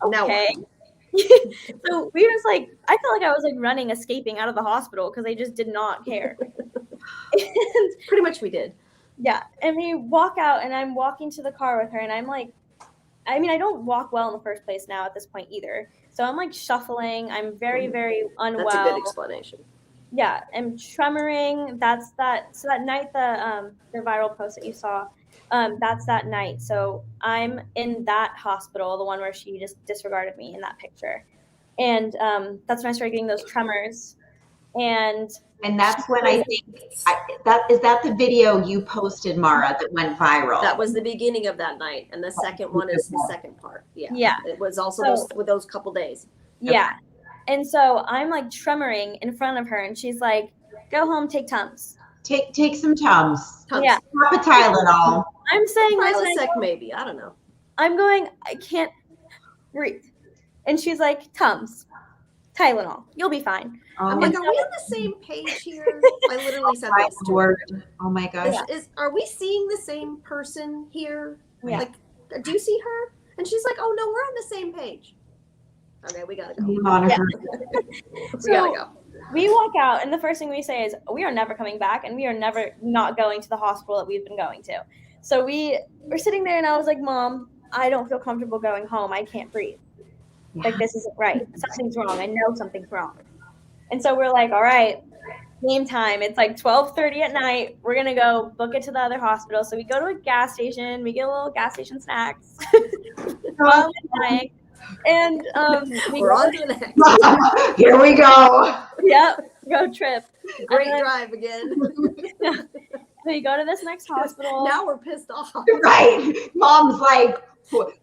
okay. So we was like, I felt like I was like running, escaping out of the hospital because they just did not care. And pretty much we did. Yeah. And we walk out and I'm walking to the car with her and I'm like, I mean, I don't walk well in the first place now at this point either. So I'm like shuffling. I'm very, very unwell. That's a good explanation. Yeah, I'm tremoring. So that night, the viral post that you saw, that's that night. So I'm in that hospital, the one where she just disregarded me in that picture. And that's when I started getting those tremors. And that's when I think is that the video you posted, Mara, that went viral. That was the beginning of that night, and the second one is the second part. Yeah. It was also those couple days. Yeah. And so I'm like tremoring in front of her, and she's like, "Go home, take Tums. Take some Tums. Yeah. Pop a Tylenol." I'm saying Prilosec, maybe. I don't know. I'm going, I can't breathe. And she's like, "Tums, Tylenol, you'll be fine." I'm like, are we on the same page here? I literally said this to her. Oh my gosh. Are we seeing the same person here? Yeah. Like, do you see her? And she's like, "Oh no, we're on the same page." Okay, we gotta go. We gotta go. We walk out, and the first thing we say is, "We are never coming back, and we are never not going to the hospital that we've been going to." So we were sitting there, and I was like, "Mom, I don't feel comfortable going home. I can't breathe. Like, this isn't right. Something's wrong. I know something's wrong." And so we're like, "All right, game time. It's like 12:30 at night. We're going to go book it to the other hospital." So we go to a gas station. We get a little gas station snacks. And we're on to the next. Here we go. Yep, road trip. Great drive again. We go to this next hospital. Now we're pissed off. Right. Mom's like,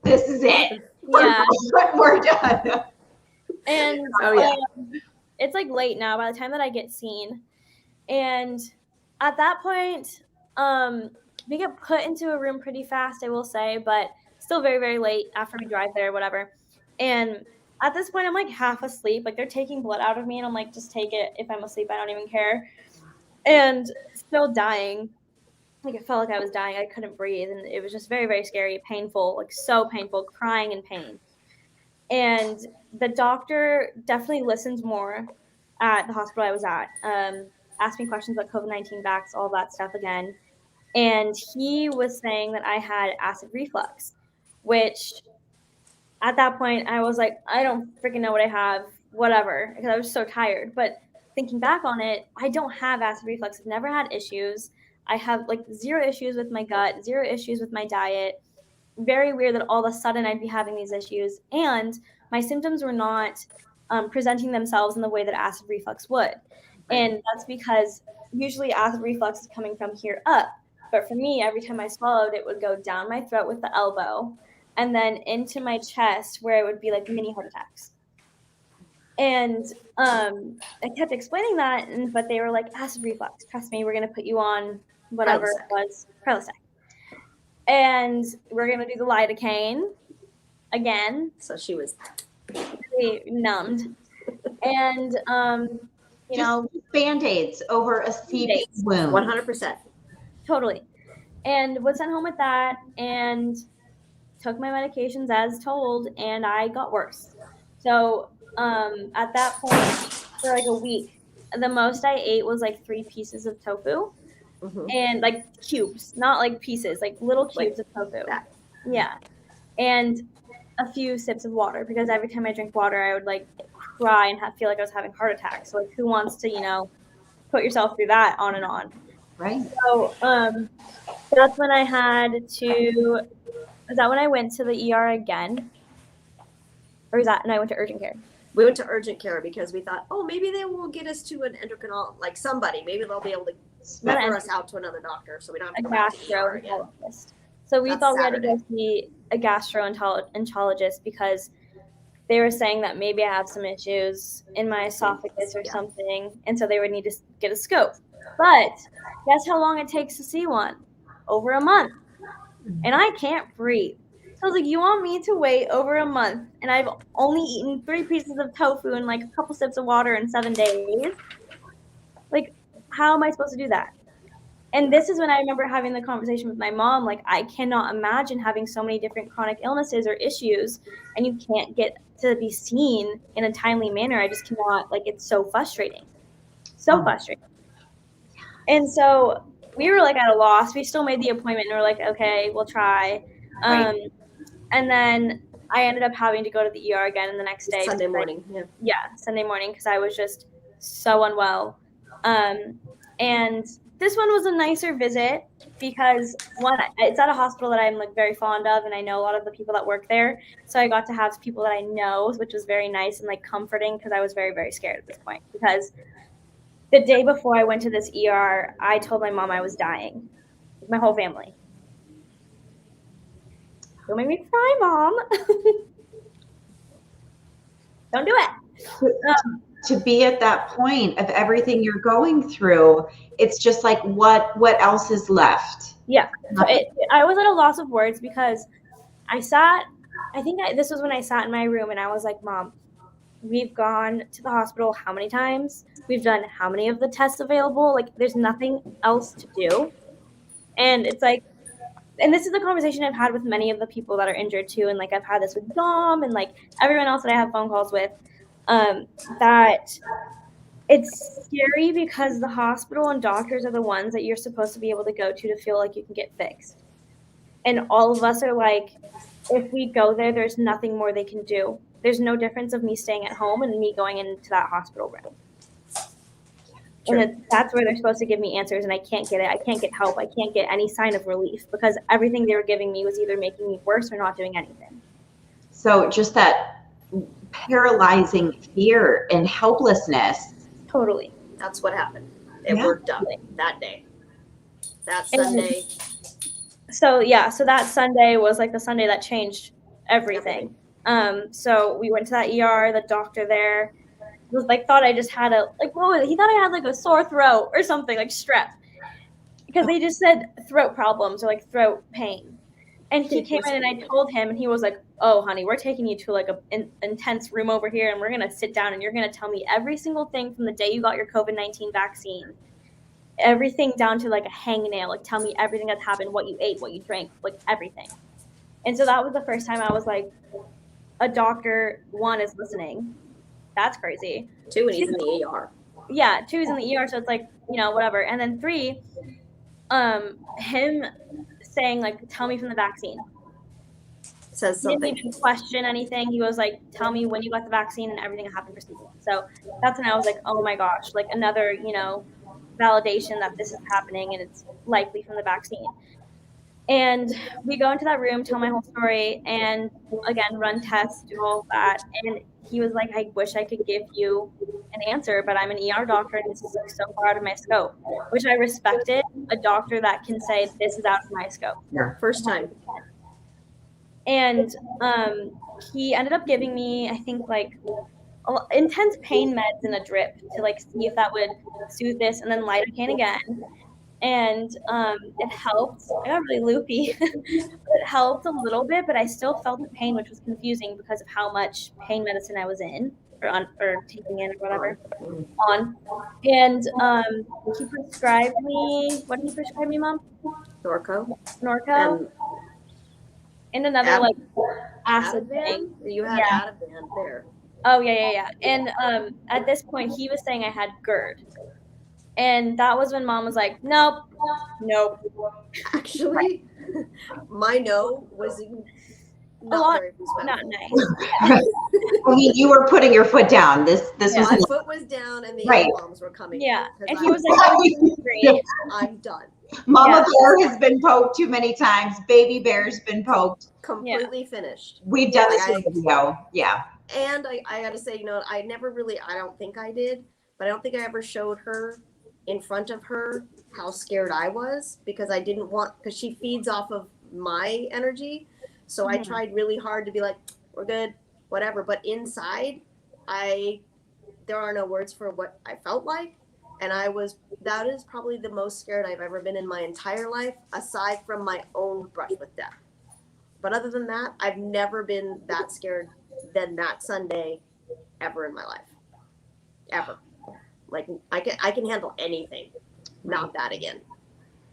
"This is it. Yeah. We're done." And it's like late now by the time that I get seen. And at that point, we get put into a room pretty fast, I will say, but still very, very late after we drive there, whatever. And at this point, I'm like half asleep. Like they're taking blood out of me, and I'm like, just take it. If I'm asleep, I don't even care. And still dying. Like it felt like I was dying. I couldn't breathe, and it was just very, very scary, painful, like so painful, crying in pain. And the doctor definitely listened more at the hospital I was at. Asked me questions about COVID-19 vax, all that stuff again. And he was saying that I had acid reflux, which at that point I was like, I don't freaking know what I have, whatever, because I was so tired. But thinking back on it, I don't have acid reflux. I've never had issues. I have like 0 issues with my gut, 0 issues with my diet. Very weird that all of a sudden I'd be having these issues. And my symptoms were not presenting themselves in the way that acid reflux would. And that's because usually acid reflux is coming from here up. But for me, every time I swallowed, it would go down my throat with the elbow and then into my chest where it would be like mini heart attacks. And I kept explaining that, but they were like, acid reflux, trust me, we're going to put you on whatever it was, Prilosec. And we're going to do the lidocaine again. So she was really numbed. And, you know, Band-Aids over a CB wound. 100%. Totally. And was sent home with that and took my medications as told, and I got worse. So at that point, for like a week, the most I ate was like 3 pieces of tofu. Mm-hmm. And like cubes, not like pieces, like little cubes of tofu. That. Yeah. And a few sips of water, because every time I drink water, I would like cry and feel like I was having heart attacks. So like, who wants to, put yourself through that on and on? Right. So that's when I had to. Is that when I went to the ER again? Or is that, and I went to urgent care? We went to urgent care because we thought, oh, maybe they will get us to an endocrinologist, like somebody. Maybe they'll be able to refer us out to another doctor, so we don't have to go back to the ER again. So we thought Saturday. we had to go see a gastroenterologist because they were saying that maybe I have some issues in my esophagus or something, and so they would need to get a scope. But guess how long it takes to see one? Over a month. And I can't breathe. So I was like, you want me to wait over a month, and I've only eaten 3 pieces of tofu and like a couple sips of water in 7 days? Like, how am I supposed to do that? And this is when I remember having the conversation with my mom, like, I cannot imagine having so many different chronic illnesses or issues, and you can't get to be seen in a timely manner. I just cannot, like, it's so frustrating. So frustrating. And so we were like at a loss. We still made the appointment and we're like, okay, we'll try. And then I ended up having to go to the ER again the next day. Sunday morning. Sunday morning, because I was just so unwell. And this one was a nicer visit because, one, it's at a hospital that I'm like very fond of, and I know a lot of the people that work there. So I got to have people that I know, which was very nice and like comforting, because I was very, very scared at this point. Because the day before I went to this ER, I told my mom I was dying. My whole family. Don't make me cry, Mom. Don't do it. To be at that point of everything you're going through, it's just like, what else is left? Yeah. So I was at a loss of words because this was when I sat in my room and I was like, Mom, we've gone to the hospital how many times? We've done how many of the tests available? Like, there's nothing else to do. And it's like, and this is the conversation I've had with many of the people that are injured too. And like, I've had this with Dom and like everyone else that I have phone calls with, that it's scary because the hospital and doctors are the ones that you're supposed to be able to go to feel like you can get fixed. And all of us are like, if we go there, there's nothing more they can do. There's no difference of me staying at home and me going into that hospital room. True. And that's where they're supposed to give me answers, and I can't get it. I can't get help. I can't get any sign of relief because everything they were giving me was either making me worse or not doing anything. So just that paralyzing fear and helplessness. Totally. That's what happened. It worked out that day. That Sunday. So that Sunday was like the Sunday that changed everything. So we went to that ER, the doctor there was like, thought I just had he thought I had like a sore throat or something, like strep, because they just said throat problems or like throat pain. And he came in and I told him, and he was like, oh, honey, we're taking you to like an intense room over here, and we're going to sit down and you're going to tell me every single thing from the day you got your COVID-19 vaccine, everything down to like a hangnail, like tell me everything that happened, what you ate, what you drank, like everything. And so that was the first time I was like, a doctor, one, is listening. That's crazy. 2, and he's in the ER. Yeah, 2 is in the ER, so it's like, whatever. And then 3, him saying like, tell me from the vaccine. Says something. He didn't even question anything. He was like, tell me when you got the vaccine and everything that happened for season. So that's when I was like, oh my gosh, like another, validation that this is happening and it's likely from the vaccine. And we go into that room, tell my whole story, and again, run tests, do all that. And he was like, I wish I could give you an answer, but I'm an ER doctor and this is like so far out of my scope, which I respected a doctor that can say this is out of my scope. Yeah. First time. And he ended up giving me, I think, like intense pain meds and a drip to like see if that would soothe this, and then lidocaine again. And it helped. I got really loopy. It helped a little bit, but I still felt the pain, which was confusing because of how much pain medicine I was in or taking in or whatever on. And he prescribed me. What did he prescribe me, Mom? Norco. And another like acid thing. You had Ativan there. Oh yeah. And at this point, he was saying I had GERD. And that was when Mom was like, nope. Actually, my no was not very respectful. Not nice. Right. I mean, you were putting your foot down. This My was foot was down and the Right. bombs were coming. Yeah, because and I he was like, "I'm great." I'm done. Mama Yeah. Bear has been poked too many times. Baby Bear's been poked. Completely finished. We've done Like, this video. Yeah. And I got to say, I never really, I don't think I did, but I don't think I ever showed her in front of her how scared I was, because I didn't want, because she feeds off of my energy. So I tried really hard to be like, we're good, whatever. But inside, there are no words for what I felt like. And that is probably the most scared I've ever been in my entire life, aside from my own brush with death. But other than that, I've never been that scared than that Sunday ever in my life. Ever. Like, I can handle anything. Not that again.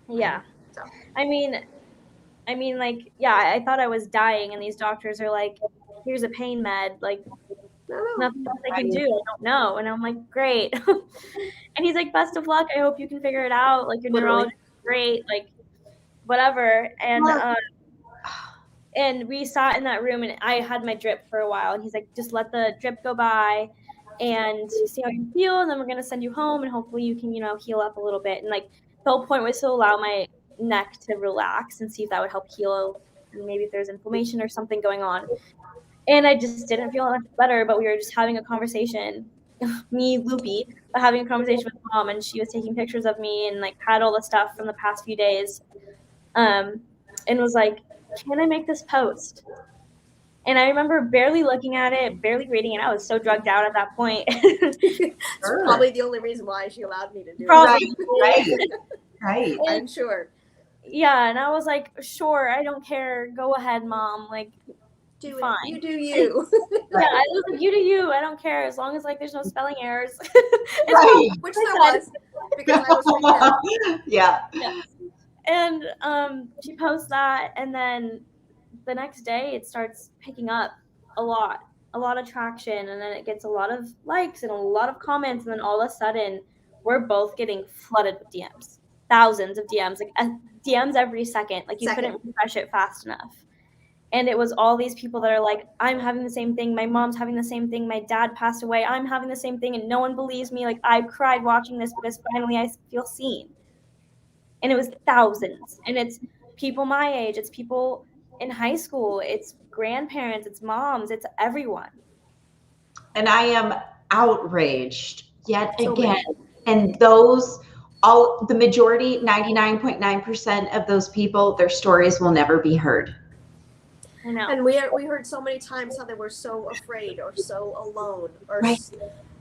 Yeah. So. I mean, like, yeah, I thought I was dying, and these doctors are like, here's a pain med. Like, nothing else I can do. I don't know. And I'm like, great. And he's like, best of luck. I hope you can figure it out. Like, your neurologist is great. Like, whatever. And we sat in that room, and I had my drip for a while. And he's like, just let the drip go by and see how you feel. And then we're going to send you home, and hopefully you can, heal up a little bit. And like, the whole point was to allow my neck to relax and see if that would help heal. Maybe if there's inflammation or something going on. And I just didn't feel much better, but we were just having a conversation, me, Loopy, but having a conversation with Mom, and she was taking pictures of me and like had all the stuff from the past few days, and was like, can I make this post? And I remember barely looking at it, barely reading it. I was so drugged out at that point. It's probably the only reason why she allowed me to do it. Right. I'm sure. Yeah, and I was like, sure, I don't care. Go ahead, Mom. Like, do fine. You do you. Yeah, I was like, you do you. I don't care, as long as like there's no spelling errors. Right. Which there was, because I was freaking out. Yeah. And she posts that, and then the next day it starts picking up a lot of traction, and then it gets a lot of likes and a lot of comments, and then all of a sudden we're both getting flooded with DMs, thousands of DMs, like DMs every second. Like, you couldn't refresh it fast enough. And it was all these people that are like, I'm having the same thing. My mom's having the same thing. My dad passed away. I'm having the same thing. And no one believes me. Like, I cried watching this because finally I feel seen. And it was thousands. And it's people my age. It's people in high school. It's grandparents. It's moms. It's everyone. And I am outraged yet again. And the majority, 99.9% of those people, their stories will never be heard. I know. And we heard so many times how they were so afraid or so alone or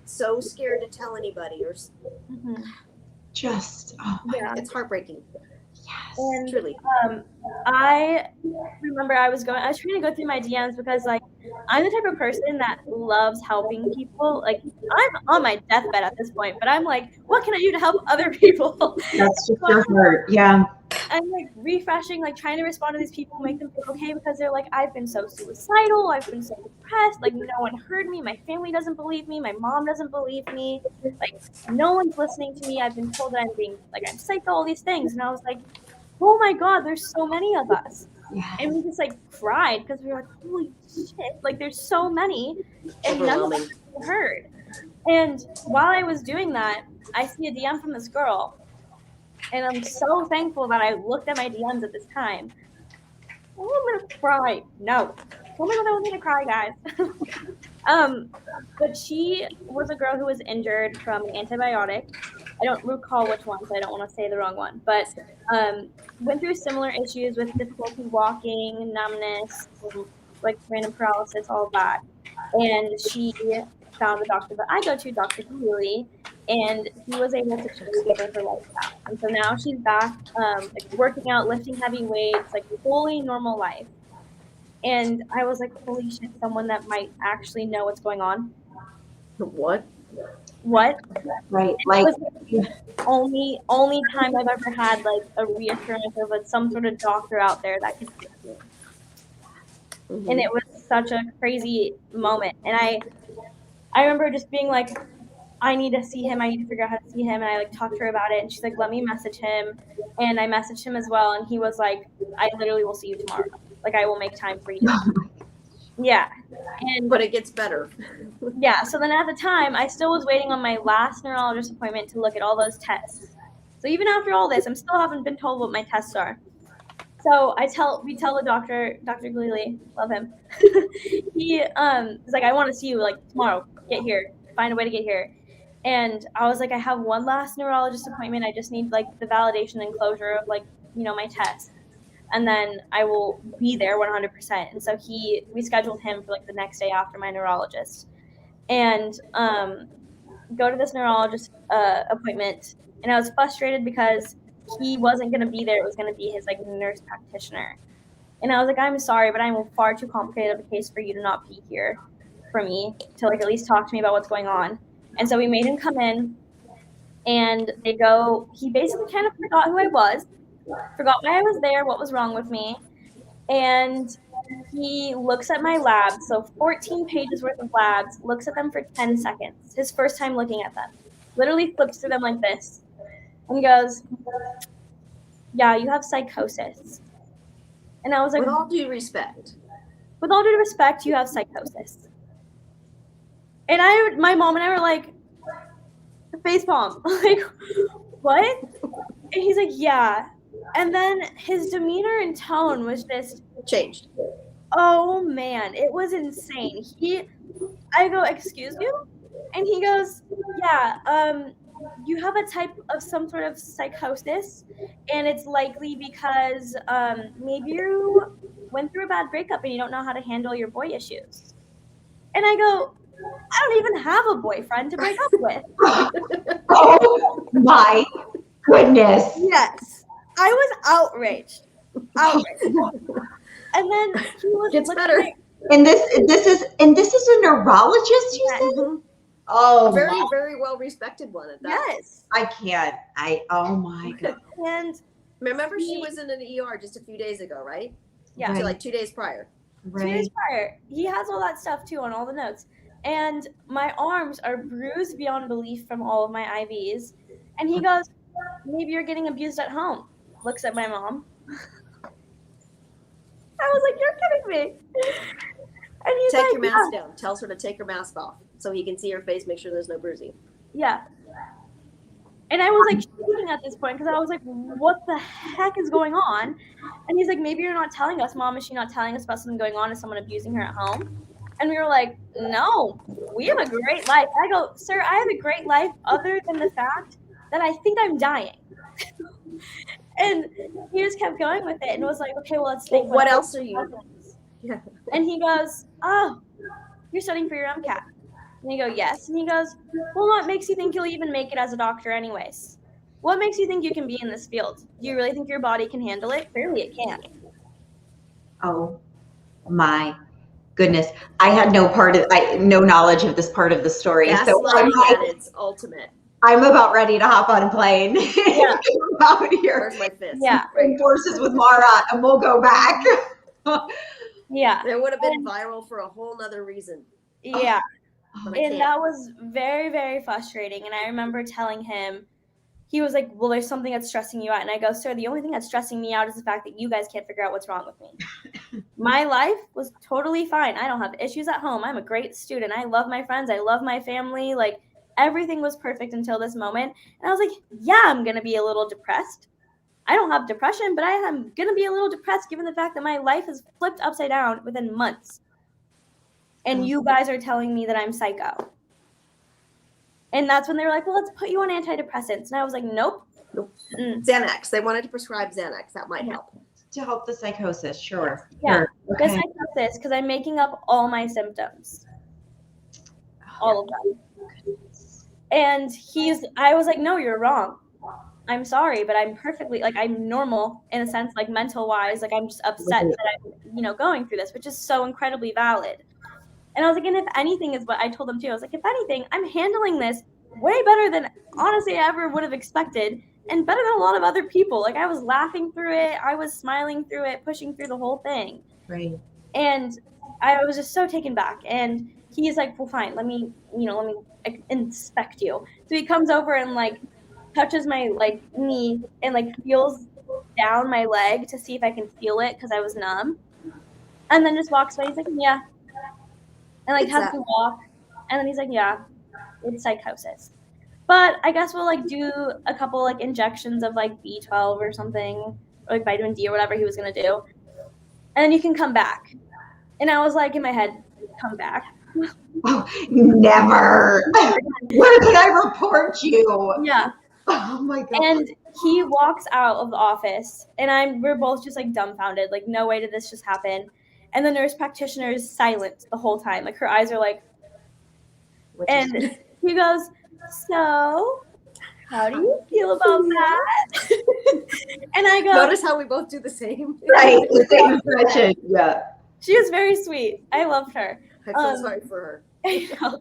so scared to tell anybody, or just it's heartbreaking. Yes, and truly. I remember I was trying to go through my DMs because like I'm the type of person that loves helping people. Like, I'm on my deathbed at this point, but I'm like, what can I do to help other people? That's just your heart. Yeah. I'm like refreshing, like trying to respond to these people, make them feel okay, because they're like, I've been so suicidal, I've been so depressed, like no one heard me, my family doesn't believe me, my mom doesn't believe me, like no one's listening to me, I've been told that I'm psycho, all these things. And I was like, oh my God, there's so many of us. Yes. And we just like cried because we were like, holy shit, like there's so many and none of us heard. And while I was doing that, I see a DM from this girl. And I'm so thankful that I looked at my DMs at this time. Oh, I'm gonna cry. No. Tell me that I was gonna cry, guys. But she was a girl who was injured from an antibiotic. I don't recall which one, so I don't want to say the wrong one. But went through similar issues with difficulty walking, numbness, like random paralysis, all of that. And she found a doctor that I go to, Dr. Healy, and he was able to just give her her life back. And so now she's back, like working out, lifting heavy weights, like fully normal life. And I was like, holy shit, someone that might actually know what's going on. What? Right. Like, it was the only time I've ever had like a reassurance of some sort of doctor out there that could fix me. Mm-hmm. And it was such a crazy moment. And I remember just being like, I need to see him. I need to figure out how to see him. And I like talked to her about it. And she's like, let me message him. And I messaged him as well. And he was like, I literally will see you tomorrow. Like, I will make time for you. Yeah. And but it gets better. yeah, so then at the time, I still was waiting on my last neurologist appointment to look at all those tests. So even after all this, I'm still haven't been told what my tests are. So we tell the doctor, Dr. Gleely, love him. He is like, I want to see you like tomorrow. Get here. Find a way to get here. And I was like, I have one last neurologist appointment. I just need like the validation and closure of like, my test. And then I will be there 100%. And so we scheduled him for like the next day after my neurologist. And go to this neurologist appointment. And I was frustrated because he wasn't going to be there. It was going to be his like nurse practitioner. And I was like, I'm sorry, but I'm far too complicated of a case for you to not be here for me to like at least talk to me about what's going on. And so we made him come in, and he basically kind of forgot who I was, forgot why I was there, what was wrong with me. And he looks at my labs, so 14 pages worth of labs, looks at them for 10 seconds, his first time looking at them, literally flips through them like this, and goes, yeah, you have psychosis. And I was like, with all due respect, you have psychosis. And my mom and I were like, facepalm, like, what? And he's like, yeah. And then his demeanor and tone was just changed. Oh man, it was insane. I go, excuse you? And he goes, yeah, you have a type of some sort of psychosis, and it's likely because maybe you went through a bad breakup and you don't know how to handle your boy issues. And I go, I don't even have a boyfriend to break up with. Oh my goodness. Yes. I was outraged. And then he was gets better. And this is a neurologist, you said? Mm-hmm. Oh, a very, very well respected one at that. Yes. I can't. Oh my god. And remember, she was in an ER just a few days ago, right? Yeah. So like 2 days prior. Right. 2 days prior. He has all that stuff too on all the notes. And my arms are bruised beyond belief from all of my IVs. And he goes, maybe you're getting abused at home. Looks at my mom. I was like, you're kidding me. And he's take like, your mask down. Tells her to take her mask off so he can see her face, make sure there's no bruising. Yeah. And I was like shaking at this point because I was like, what the heck is going on? And he's like, maybe you're not telling us, Mom. Is she not telling us about something going on? Is someone abusing her at home? And we were like, no, we have a great life. I go, sir, I have a great life other than the fact that I think I'm dying. And he just kept going with it and was like, okay, well, let's think. What else are you? Yeah. And he goes, oh, you're studying for your MCAT. And you go, yes. And he goes, well, what makes you think you'll even make it as a doctor anyways? What makes you think you can be in this field? Do you really think your body can handle it? Clearly it can. Oh my goodness. I had no knowledge of this part of the story. That's so like it's ultimate. I'm about ready to hop on a plane. Yeah. Out here. Where's my fist? Yeah. Join forces with Mara and we'll go back. Yeah. It would have been viral for a whole nother reason. Yeah. And that was very, very frustrating. And I remember telling him, he was like, well, there's something that's stressing you out. And I go, sir, the only thing that's stressing me out is the fact that you guys can't figure out what's wrong with me. My life was totally fine. I don't have issues at home. I'm a great student. I love my friends. I love my family. Like, everything was perfect until this moment. And I was like, yeah, I'm going to be a little depressed. I don't have depression, but I am going to be a little depressed given the fact that my life is flipped upside down within months. And you guys are telling me that I'm psycho. And that's when they were like, well, let's put you on antidepressants. And I was like, nope. Xanax. They wanted to prescribe Xanax. That might help. To help the psychosis, sure. Yeah, Sure. the psychosis, because I'm making up all my symptoms. All of them. And I was like, no, you're wrong. I'm sorry, but I'm perfectly, like, I'm normal in a sense, like, mental-wise. Like, I'm just upset that I'm, going through this, which is so incredibly valid. And I was like, and if anything is what I told them too. I was like, if anything, I'm handling this way better than honestly I ever would have expected, and better than a lot of other people. Like, I was laughing through it. I was smiling through it, pushing through the whole thing. Right. And I was just so taken back. And he's like, well, fine, let me inspect you. So he comes over and like touches my like knee and like feels down my leg to see if I can feel it because I was numb. And then just walks away. He's like, yeah, and like has to walk. And then he's like, yeah, it's psychosis. But I guess we'll like do a couple like injections of like B12 or something, or like vitamin D or whatever he was gonna do, and then you can come back. And I was like in my head, come back. Oh, never. Where can I report you? Yeah. Oh my God. And he walks out of the office, and we're both just like dumbfounded, like no way did this just happen. And the nurse practitioner is silent the whole time, like her eyes are like, and he goes, so how do you feel about that? And I go, notice how we both do the same. Right, the same impression. Yeah. She is very sweet. I loved her. I feel sorry for her. I know.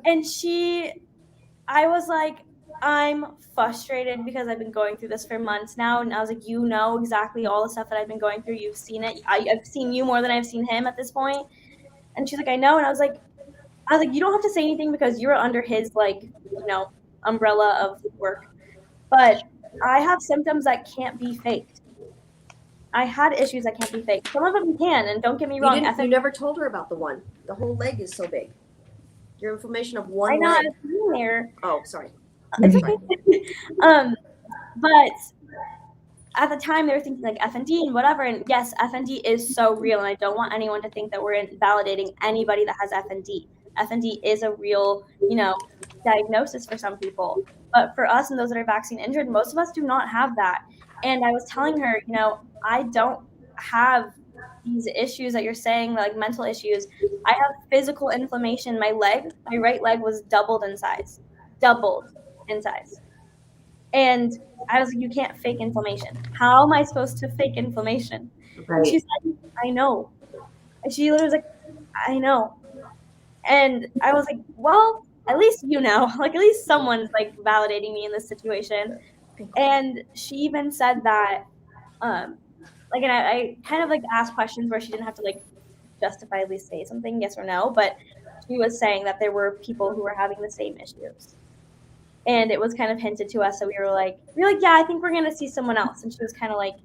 And I was like, I'm frustrated because I've been going through this for months now. And I was like, you know exactly all the stuff that I've been going through. You've seen it. I've seen you more than I've seen him at this point. And she's like, I know. And I was like, you don't have to say anything because you're under his, like, you know, umbrella of work. But I have symptoms that can't be faked. I had issues that can't be faked. Some of them can, and don't get me wrong. You never told her about the one. The whole leg is so big. Your inflammation of one leg. I know, I was sitting there. Oh, sorry. It's okay. But at the time, they were thinking like FND and whatever. And yes, FND is so real, and I don't want anyone to think that we're invalidating anybody that has FND. FND is a real, you know, diagnosis for some people. But for us and those that are vaccine injured, most of us do not have that. And I was telling her, you know, I don't have these issues that you're saying, like mental issues. I have physical inflammation. My right leg was doubled in size. And I was like, you can't fake inflammation. How am I supposed to fake inflammation? Right. And she said, I know. And she literally was like, I know. And I was like, well, at least you know, like at least someone's like validating me in this situation. And she even said that, like, and I kind of like asked questions where she didn't have to like justifiably say something, yes or no, but she was saying that there were people who were having the same issues. And it was kind of hinted to us that we were like, yeah, I think we're going to see someone else. And she was kind of like,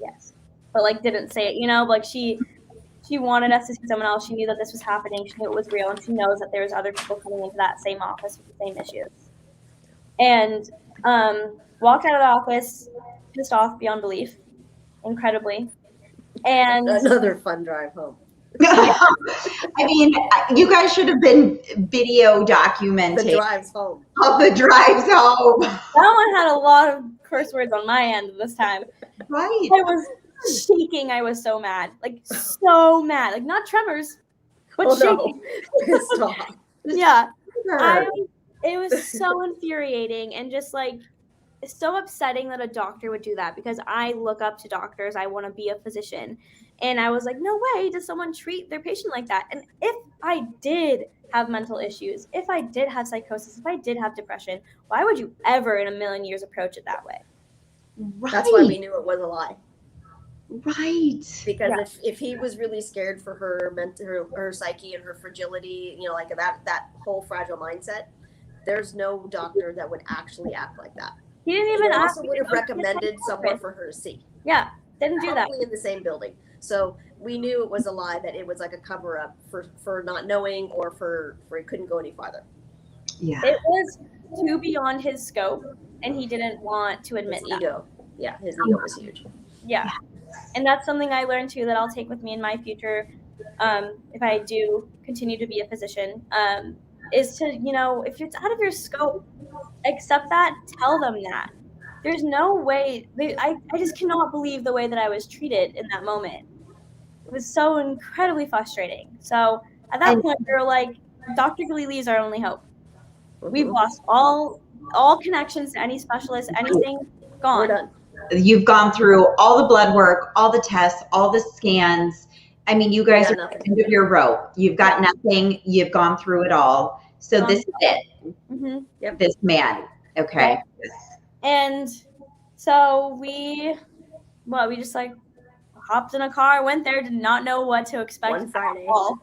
yes, but like didn't say it, you know, like she wanted us to see someone else. She knew that this was happening. She knew it was real. And she knows that there's other people coming into that same office with the same issues. And walked out of the office, pissed off beyond belief, incredibly. And another fun drive home. I mean, you guys should have been video documenting the drives home. Of the drives home. That one had a lot of curse words on my end this time. Right. I was shaking. I was so mad. Like, so mad. Like, not tremors, but shaking. No. Pissed off. Yeah. It was so infuriating and just, like, so upsetting that a doctor would do that because I look up to doctors. I want to be a physician. And I was like, no way does someone treat their patient like that. And if I did have mental issues, if I did have psychosis, if I did have depression, why would you ever in a million years approach it that way? Right. That's why we knew it was a lie. Right. Because if he was really scared for her psyche and her fragility, you know, like that whole fragile mindset, there's no doctor that would actually act like that. He didn't even ask. Also would have recommended someone for her to see. Yeah, didn't do that. Probably in the same building. So we knew it was a lie, that it was like a cover up for not knowing or for he couldn't go any farther. Yeah. It was too beyond his scope, and he didn't want to admit that. Ego. Yeah, his ego was huge. Yeah. And that's something I learned too that I'll take with me in my future, if I do continue to be a physician, is to, you know, if it's out of your scope, accept that, tell them that. There's no way, I just cannot believe the way that I was treated in that moment. It was so incredibly frustrating. So at that point, we were like, Dr. Galili is our only hope. We've lost all connections to any specialist, anything, gone. We're done. You've gone through all the blood work, all the tests, all the scans. I mean, you guys are at the end of your rope. You've got nothing. You've gone through it all. So this is it. Mm-hmm. Yep. This man. Okay. And so we just like hopped in a car, went there, did not know what to expect One Friday. at all.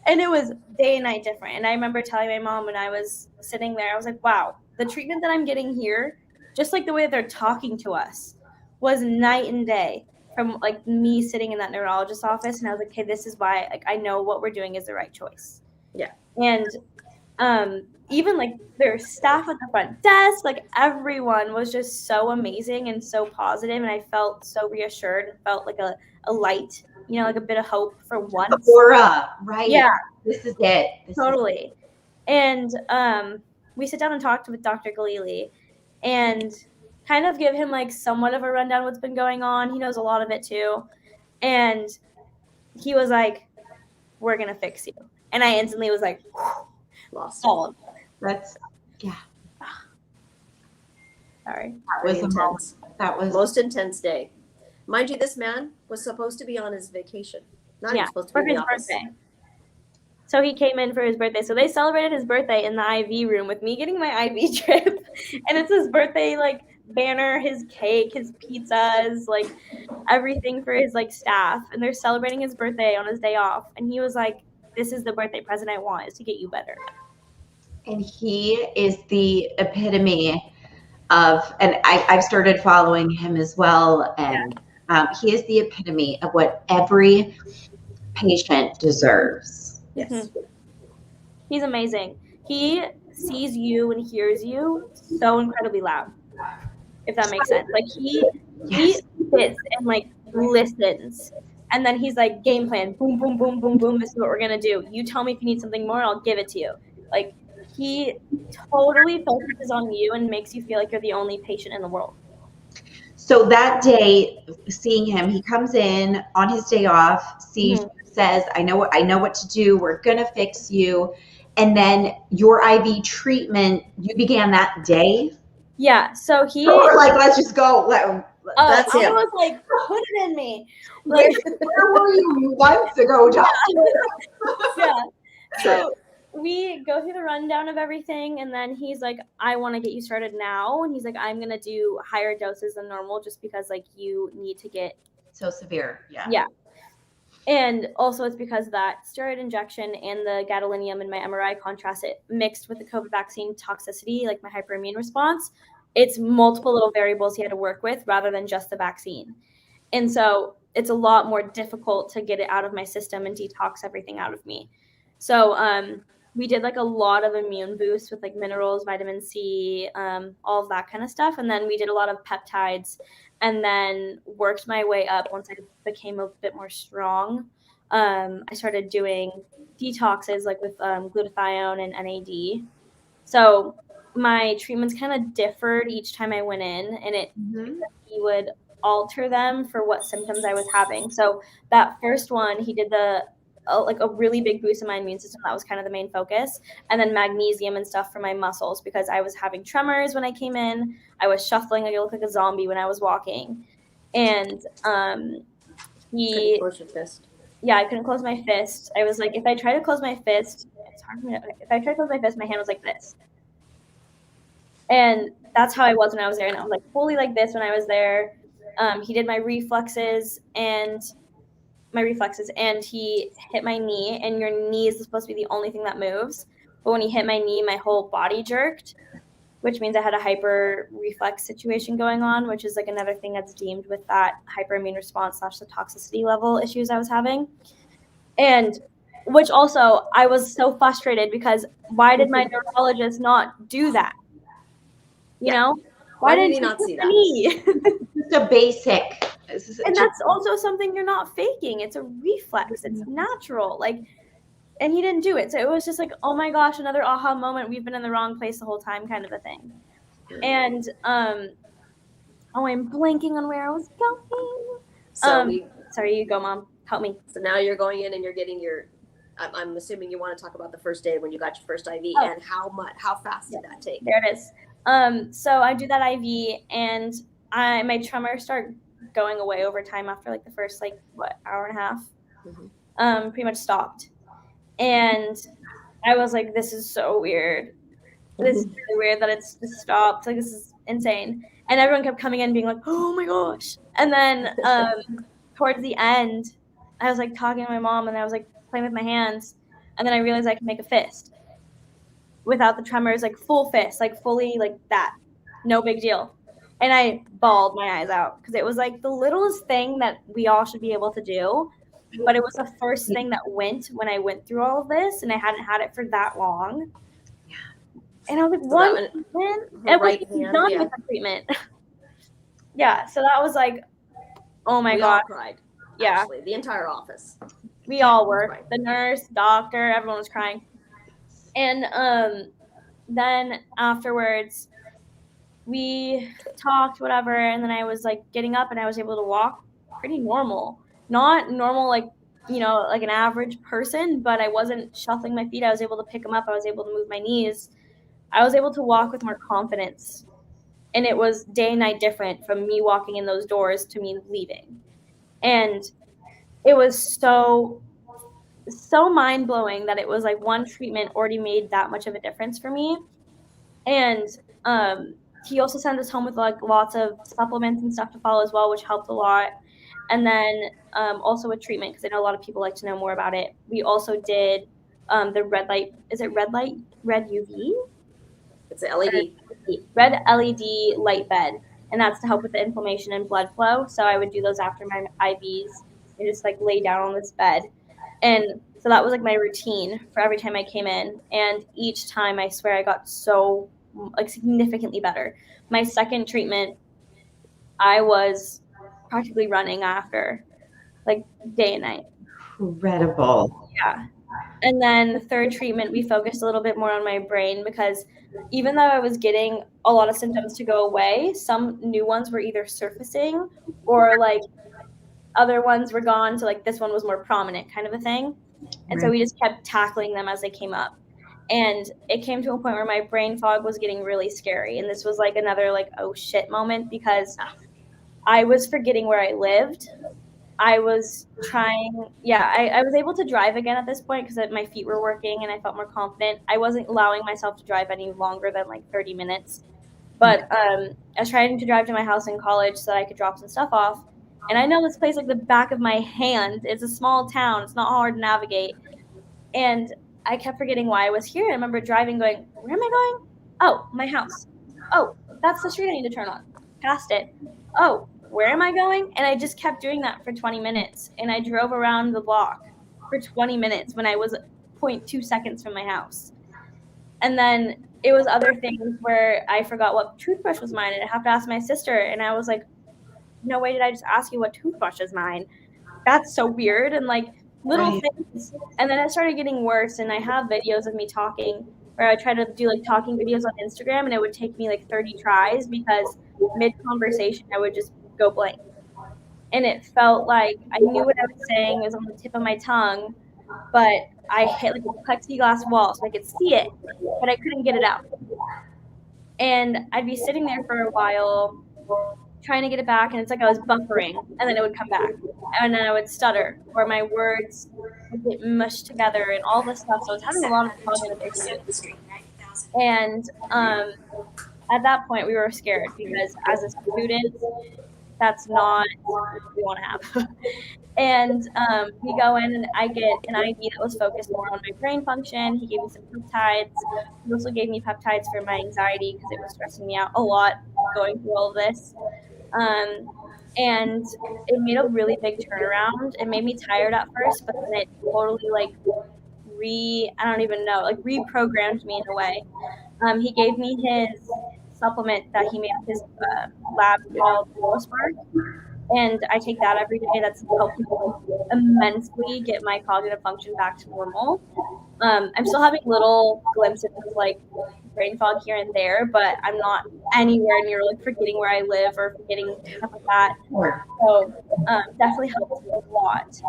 And it was day and night different. And I remember telling my mom when I was sitting there, I was like, wow, the treatment that I'm getting here, just like the way that they're talking to us, was night and day from like me sitting in that neurologist's office, and I was like, okay, this is why, like, I know what we're doing is the right choice. Yeah. And even like their staff at the front desk, like everyone was just so amazing and so positive, and I felt so reassured and felt like a light, you know, like a bit of hope for once. Aura, right? Yeah, this is it. Totally. And we sit down and talked with Dr. Galili and kind of give him like somewhat of a rundown of what's been going on. He knows a lot of it too. And he was like, we're going to fix you. And I instantly was like, Lost. solid. That's, yeah. Sorry. That was intense. That was most intense day. Mind you, this man was supposed to be on his vacation. Not even supposed to be in the office. Birthday. So he came in for his birthday. So they celebrated his birthday in the IV room with me getting my IV drip. And it's his birthday, like, banner, his cake, his pizzas, like, everything for his, like, staff. And they're celebrating his birthday on his day off. And he was like, this is the birthday present I want, is to get you better. And he is the epitome of, and I've started following him as well. And he is the epitome of what every patient deserves. Yes. Mm-hmm. He's amazing. He sees you and hears you so incredibly loud, if that makes sense. Like he sits and like listens, and then he's like, game plan, boom, boom, boom, boom, boom. This is what we're gonna do. You tell me if you need something more, I'll give it to you. Like he totally focuses on you and makes you feel like you're the only patient in the world. So that day, seeing him, he comes in on his day off, sees, says, I know what to do. We're gonna fix you. And then your IV treatment, you began that day? Yeah. So he or like, let's just go. That's him. I was like, put it in me. Like, where were you months ago, doctor? Yeah. So we go through the rundown of everything, and then he's like, I want to get you started now. And he's like, I'm going to do higher doses than normal just because, like, you need to get so severe. Yeah. Yeah. And also it's because of that steroid injection and the gadolinium in my MRI contrast, it mixed with the COVID vaccine toxicity, like my hyperimmune response. It's multiple little variables he had to work with rather than just the vaccine. And so it's a lot more difficult to get it out of my system and detox everything out of me. So we did like a lot of immune boosts with like minerals, vitamin C, all of that kind of stuff. And then we did a lot of peptides and then worked my way up. Once I became a bit more strong, I started doing detoxes like with glutathione and NAD. So my treatments kind of differed each time I went in, and he would alter them for what symptoms I was having. So that first one, he did like a really big boost in my immune system. That was kind of the main focus. And then magnesium and stuff for my muscles because I was having tremors when I came in. I was shuffling. I looked like a zombie when I was walking. And Couldn't close your fist. Yeah, I couldn't close my fist. I was like, if I try to close my fist, it's hard for me if I try to close my fist, my hand was like this. And that's how I was when I was there. And I was like fully like this when I was there. He did my reflexes and he hit my knee, and your knee is supposed to be the only thing that moves. But when he hit my knee, my whole body jerked, which means I had a hyper reflex situation going on, which is like another thing that's deemed with that hyperimmune response / the toxicity level issues I was having. And which also I was so frustrated because why did my neurologist not do that? You know? Why did he not see that? It's a basic. And that's also something you're not faking. It's a reflex. It's natural. Like, and he didn't do it. So it was just like, oh my gosh, another aha moment. We've been in the wrong place the whole time kind of a thing. And, I'm blanking on where I was going. Sorry, you go, Mom. Help me. So now you're going in and you're getting your, I'm assuming you want to talk about the first day when you got your first IV and how fast did that take? There it is. So I do that IV and my tremors start going away over time after like the first hour and a half. Pretty much stopped. And I was like, this is so weird. This is really weird that it's just stopped. Like, this is insane. And everyone kept coming in being like, oh my gosh. And then towards the end, I was like talking to my mom and I was like playing with my hands. And then I realized I could make a fist without the tremors, like full fist, like fully like that. No big deal. And I bawled my eyes out because it was like the littlest thing that we all should be able to do. But it was the first thing that went when I went through all of this, and I hadn't had it for that long. And I was like, So one that treatment? her And right was hand, done yeah. with the treatment. Yeah, so that was like, oh my We God. all cried. Yeah. Actually, the entire office. We all were. Right. The nurse, doctor, everyone was crying. And then afterwards, we talked, whatever, and then I was like getting up and I was able to walk pretty normal. Not normal like, you know, like an average person, but I wasn't shuffling my feet. I was able to pick them up. I was able to move my knees. I was able to walk with more confidence. And it was day and night different from me walking in those doors to me leaving. And it was so mind-blowing that it was like one treatment already made that much of a difference for me. And he also sent us home with like lots of supplements and stuff to follow as well, which helped a lot. And then also with treatment, because I know a lot of people like to know more about it, we also did the red light. Is it red UV? It's an LED. Red LED light bed. And that's to help with the inflammation and blood flow. So I would do those after my IVs and just like lay down on this bed. And so that was like my routine for every time I came in. And each time I swear I got so like significantly better. My second treatment, I was practically running after, like day and night. Incredible. Yeah. And then the third treatment, we focused a little bit more on my brain because even though I was getting a lot of symptoms to go away, some new ones were either surfacing or like other ones were gone. So like this one was more prominent kind of a thing. And so we just kept tackling them as they came up. And it came to a point where my brain fog was getting really scary. And this was like another like, oh shit moment because I was forgetting where I lived. I was trying, I was able to drive again at this point because my feet were working and I felt more confident. I wasn't allowing myself to drive any longer than like 30 minutes. But I was trying to drive to my house in college so that I could drop some stuff off. And I know this place like the back of my hand. It's a small town. It's not hard to navigate. And I kept forgetting why I was here. I remember driving going, where am I going? Oh, my house. Oh, that's the street I need to turn on. Past it. Oh, where am I going? And I just kept doing that for 20 minutes. And I drove around the block for 20 minutes when I was 0.2 seconds from my house. And then it was other things where I forgot what toothbrush was mine. And I have to ask my sister. And I was like, no way did I just ask you what toothbrush is mine? That's so weird. And like little things. And then it started getting worse. And I have videos of me talking where I try to do like talking videos on Instagram. And it would take me like 30 tries because mid-conversation I would just go blank. And it felt like I knew what I was saying. It was on the tip of my tongue. But I hit like a plexiglass wall so I could see it. But I couldn't get it out. And I'd be sitting there for a while trying to get it back, and it's like I was buffering, and then it would come back, and then I would stutter, or my words would get mushed together, and all this stuff. So I was having a lot of cognitive issues. And at that point, we were scared because as a student, that's not what we want to have. And we go in, and I get an IV that was focused more on my brain function. He gave me some peptides. He also gave me peptides for my anxiety because it was stressing me out a lot going through all of this. And it made a really big turnaround. It made me tired at first, but then it totally like reprogrammed me in a way. He gave me his supplement that he made with his lab called Spark. And I take that every day. That's helped me immensely get my cognitive function back to normal. I'm still having little glimpses of like brain fog here and there, but I'm not anywhere near like forgetting where I live or forgetting stuff like that. So definitely helps me a lot.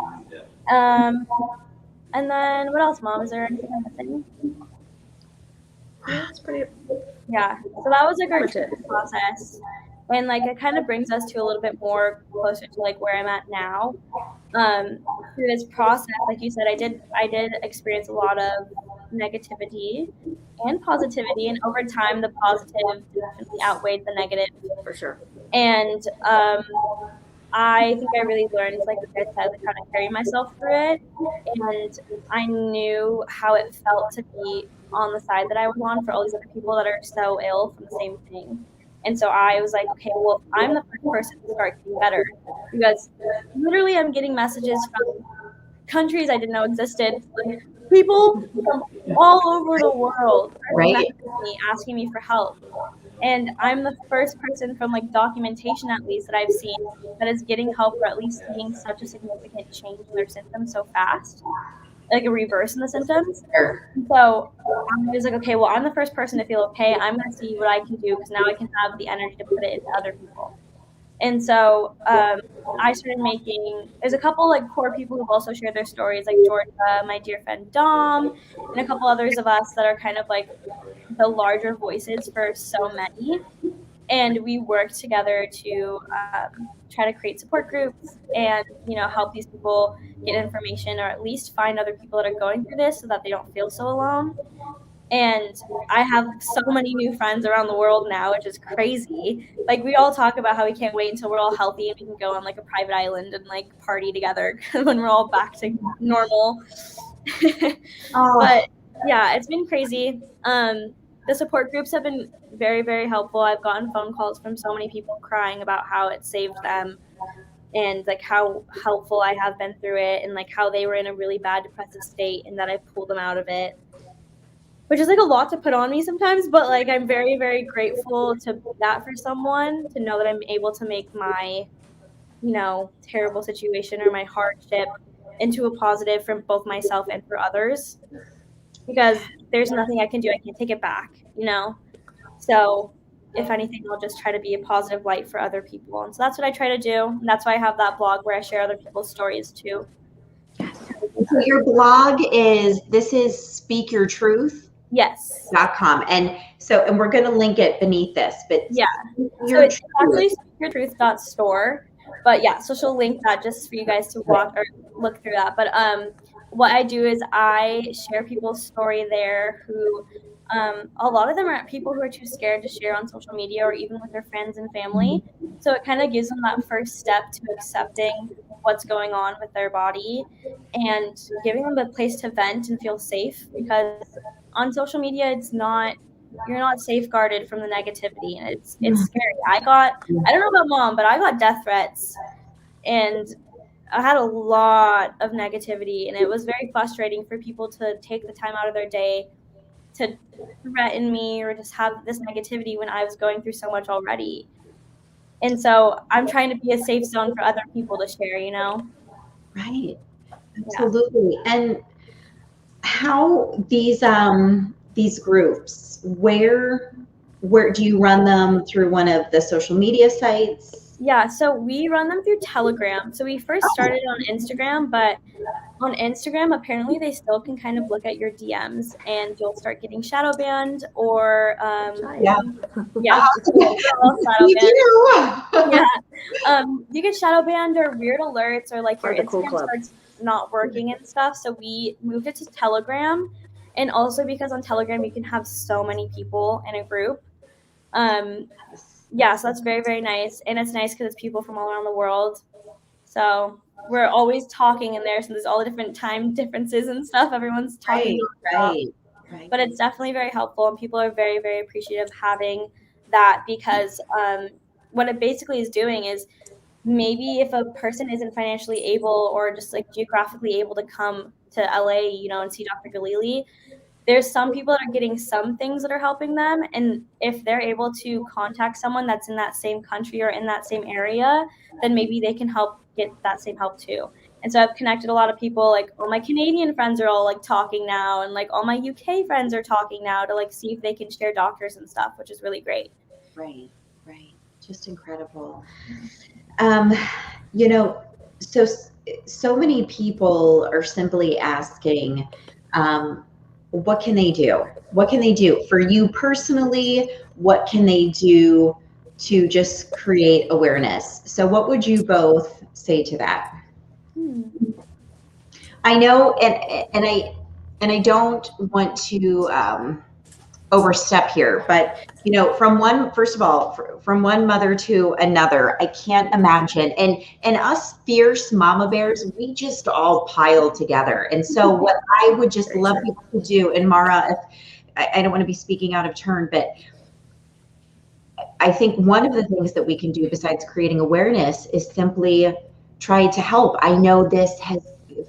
And then what else, Mom? Is there anything I'm missing? That's pretty. Yeah. So that was like our process. And like it kind of brings us to a little bit more closer to like where I'm at now. Through this process, like you said, I did experience a lot of negativity and positivity, and over time the positive definitely outweighed the negative. For sure. And I think I really learned, like I said, like how to carry myself through it. And I knew how it felt to be on the side that I was on for all these other people that are so ill from the same thing. And so I was like, okay, well, I'm the first person to start getting better, because literally I'm getting messages from countries I didn't know existed, like people from all over the world Right. messaging me, asking me for help. And I'm the first person from like documentation, at least, that I've seen that is getting help, or at least seeing such a significant change in their symptoms so fast, like a reverse in the symptoms. Sure. So I was like, okay, well, I'm the first person to feel okay. I'm going to see what I can do, because now I can have the energy to put it into other people. And so I started making, there's a couple like core people who've also shared their stories, like Georgia, my dear friend Dom, and a couple others of us that are kind of like the larger voices for so many. And we work together to try to create support groups and, you know, help these people get information, or at least find other people that are going through this so that they don't feel so alone. And I have so many new friends around the world now, which is crazy. Like, we all talk about how we can't wait until we're all healthy and we can go on like a private island and like party together when we're all back to normal. But yeah, it's been crazy. The support groups have been very, very helpful. I've gotten phone calls from so many people crying about how it saved them, and like how helpful I have been through it, and like how they were in a really bad depressive state and that I pulled them out of it, which is like a lot to put on me sometimes. But like, I'm very, very grateful to that for someone, to know that I'm able to make my, you know, terrible situation or my hardship into a positive for both myself and for others, because there's nothing I can do. I can't take it back, you know? So if anything, I'll just try to be a positive light for other people. And so that's what I try to do. And that's why I have that blog where I share other people's stories too. So your blog is speakyourtruth.com. Yes. And we're going to link it beneath this, but yeah. So it's actually speakyourtruth.store. But yeah, so she'll link that just for you guys to walk or look through that. But what I do is I share people's story there who a lot of them are people who are too scared to share on social media or even with their friends and family. So it kind of gives them that first step to accepting what's going on with their body and giving them a place to vent and feel safe, because on social media you're not safeguarded from the negativity, and it's scary. I don't know about mom, but I got death threats, and I had a lot of negativity, and it was very frustrating for people to take the time out of their day to threaten me or just have this negativity when I was going through so much already. And so I'm trying to be a safe zone for other people to share, you know? Right. Absolutely. Yeah. And how these groups, where do you run them? Through one of the social media sites? Yeah, so we run them through Telegram. So we first started on Instagram, but on Instagram, apparently they still can kind of look at your DMs, and you'll start getting shadow banned, or yeah. You get shadow banned or weird alerts, or like your Instagram starts not working and stuff. So we moved it to Telegram, and also because on Telegram you can have so many people in a group. So that's very, very nice, and it's nice because it's people from all around the world. So we're always talking in there, so there's all the different time differences and stuff. Everyone's talking. Right. But it's definitely very helpful, and people are very, very appreciative of having that, because what it basically is doing is, maybe if a person isn't financially able or just like geographically able to come to LA, you know, and see Dr. Galili, there's some people that are getting some things that are helping them. And if they're able to contact someone that's in that same country or in that same area, then maybe they can help get that same help too. And so I've connected a lot of people, like all my Canadian friends are all like talking now, and like all my UK friends are talking now to like see if they can share doctors and stuff, which is really great. Right. Just incredible. You know, so many people are simply asking, what can they do? What can they do for you personally? What can they do to just create awareness? So what would you both say to that? I know, and I don't want to overstep here, but you know, from one mother to another, I can't imagine. And us fierce mama bears, we just all pile together. And so what I would just love people to do, and Mara, if I don't want to be speaking out of turn, but I think one of the things that we can do besides creating awareness is simply try to help. I know this has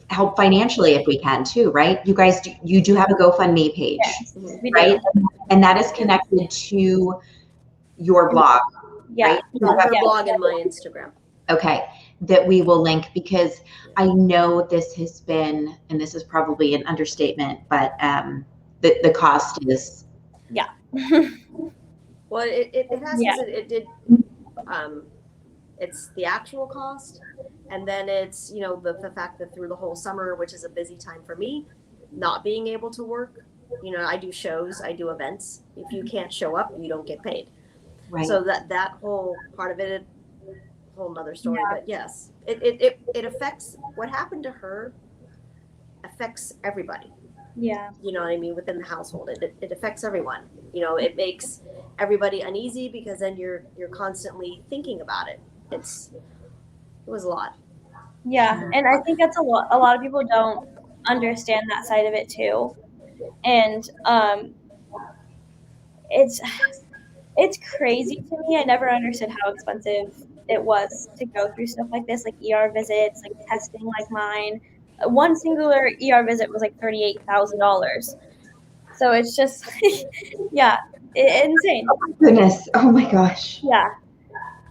helped financially if we can too, right? You guys, you do have a GoFundMe page, Yes, we right? do. And that is connected to your blog, Yeah. right? On her blog and my Instagram. Okay, that we will link, because I know this has been, and this is probably an understatement, but the cost is. Yeah. Well, it has, Yeah. because it did, it's the actual cost, and then it's, you know, the fact that through the whole summer, which is a busy time for me, not being able to work, you know, I do shows, I do events. If you can't show up, you don't get paid. Right. So that whole part of it, whole nother story. Yeah. But yes, it affects, what happened to her affects everybody. Yeah. You know what I mean? Within the household, it affects everyone. You know, it makes everybody uneasy, because then you're constantly thinking about it. It was a lot. Yeah, and I think that's a lot of people don't understand that side of it too. And it's crazy to me. I never understood how expensive it was to go through stuff like this, like ER visits, like testing like mine. One singular ER visit was like $38,000. So it's just yeah, insane. Oh my goodness. Oh my gosh. Yeah.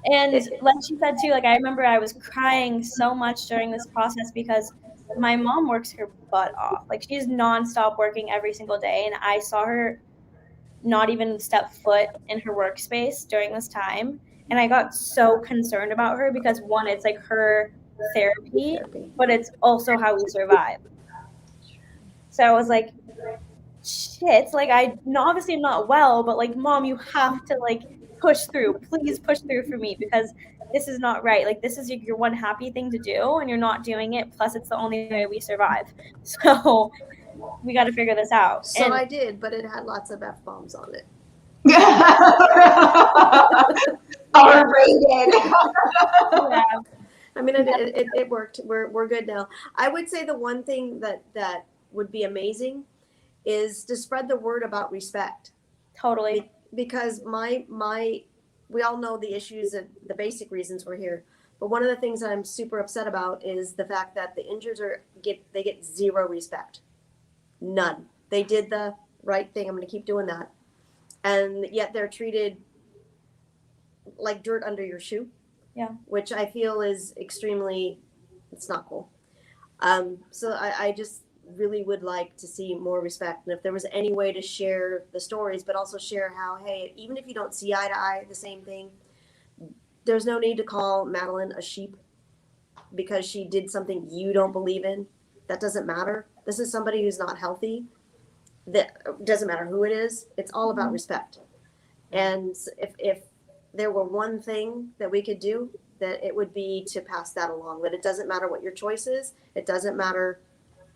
And like she said too, like I remember I was crying so much during this process, because my mom works her butt off. Like she's nonstop working every single day, and I saw her not even step foot in her workspace during this time. And I got so concerned about her, because one, it's like her therapy, but it's also how we survive. So I was like, shit, like obviously I'm not well, but like, Mom, you have to like push through. Please push through for me, because this is not right. Like, this is your one happy thing to do, and you're not doing it. Plus, it's the only way we survive. So we got to figure this out. So and I did, but it had lots of F-bombs on it. R-rated. yeah, I mean, it worked. We're good now. I would say the one thing that would be amazing is to spread the word about respect. totally. Because we all know the issues and the basic reasons we're here. But one of the things that I'm super upset about is the fact that the injured get zero respect. None. They did the right thing. I'm going to keep doing that. And yet they're treated like dirt under your shoe. Yeah. Which I feel is extremely, it's not cool. So I just really would like to see more respect. And if there was any way to share the stories, but also share how, hey, even if you don't see eye to eye the same thing, there's no need to call Madeline a sheep because she did something you don't believe in. That doesn't matter. This is somebody who's not healthy. That doesn't matter who it is. It's all about respect. And if there were one thing that we could do, that it would be to pass that along, that it doesn't matter what your choice is. It doesn't matter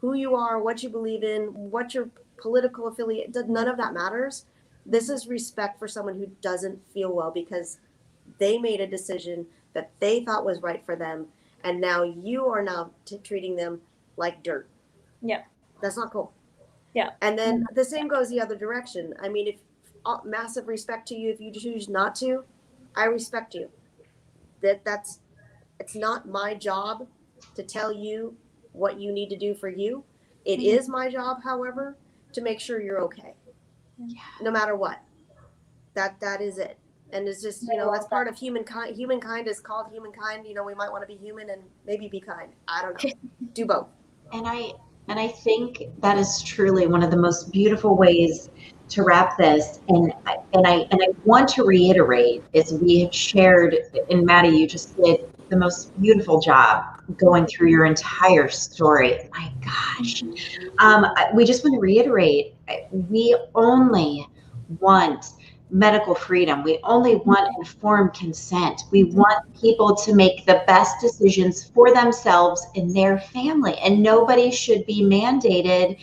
who you are, what you believe in, what your political affiliate, none of that matters. This is respect for someone who doesn't feel well because they made a decision that they thought was right for them. And now you are now treating them like dirt. Yeah. That's not cool. Yeah. And then the same goes the other direction. I mean, if massive respect to you, if you choose not to, I respect you. It's not my job to tell you what you need to do for you. It is my job, however, to make sure you're okay. Yeah. No matter what. That is it. And it's just, that's part of humankind. Humankind is called humankind. We might want to be human and maybe be kind. I don't know. Do both. And I think that is truly one of the most beautiful ways to wrap this. And I want to reiterate, is we have shared, and Maddie, you just did the most beautiful job going through your entire story. My gosh. We just want to reiterate, we only want medical freedom. We only want informed consent. We want people to make the best decisions for themselves and their family. And nobody should be mandated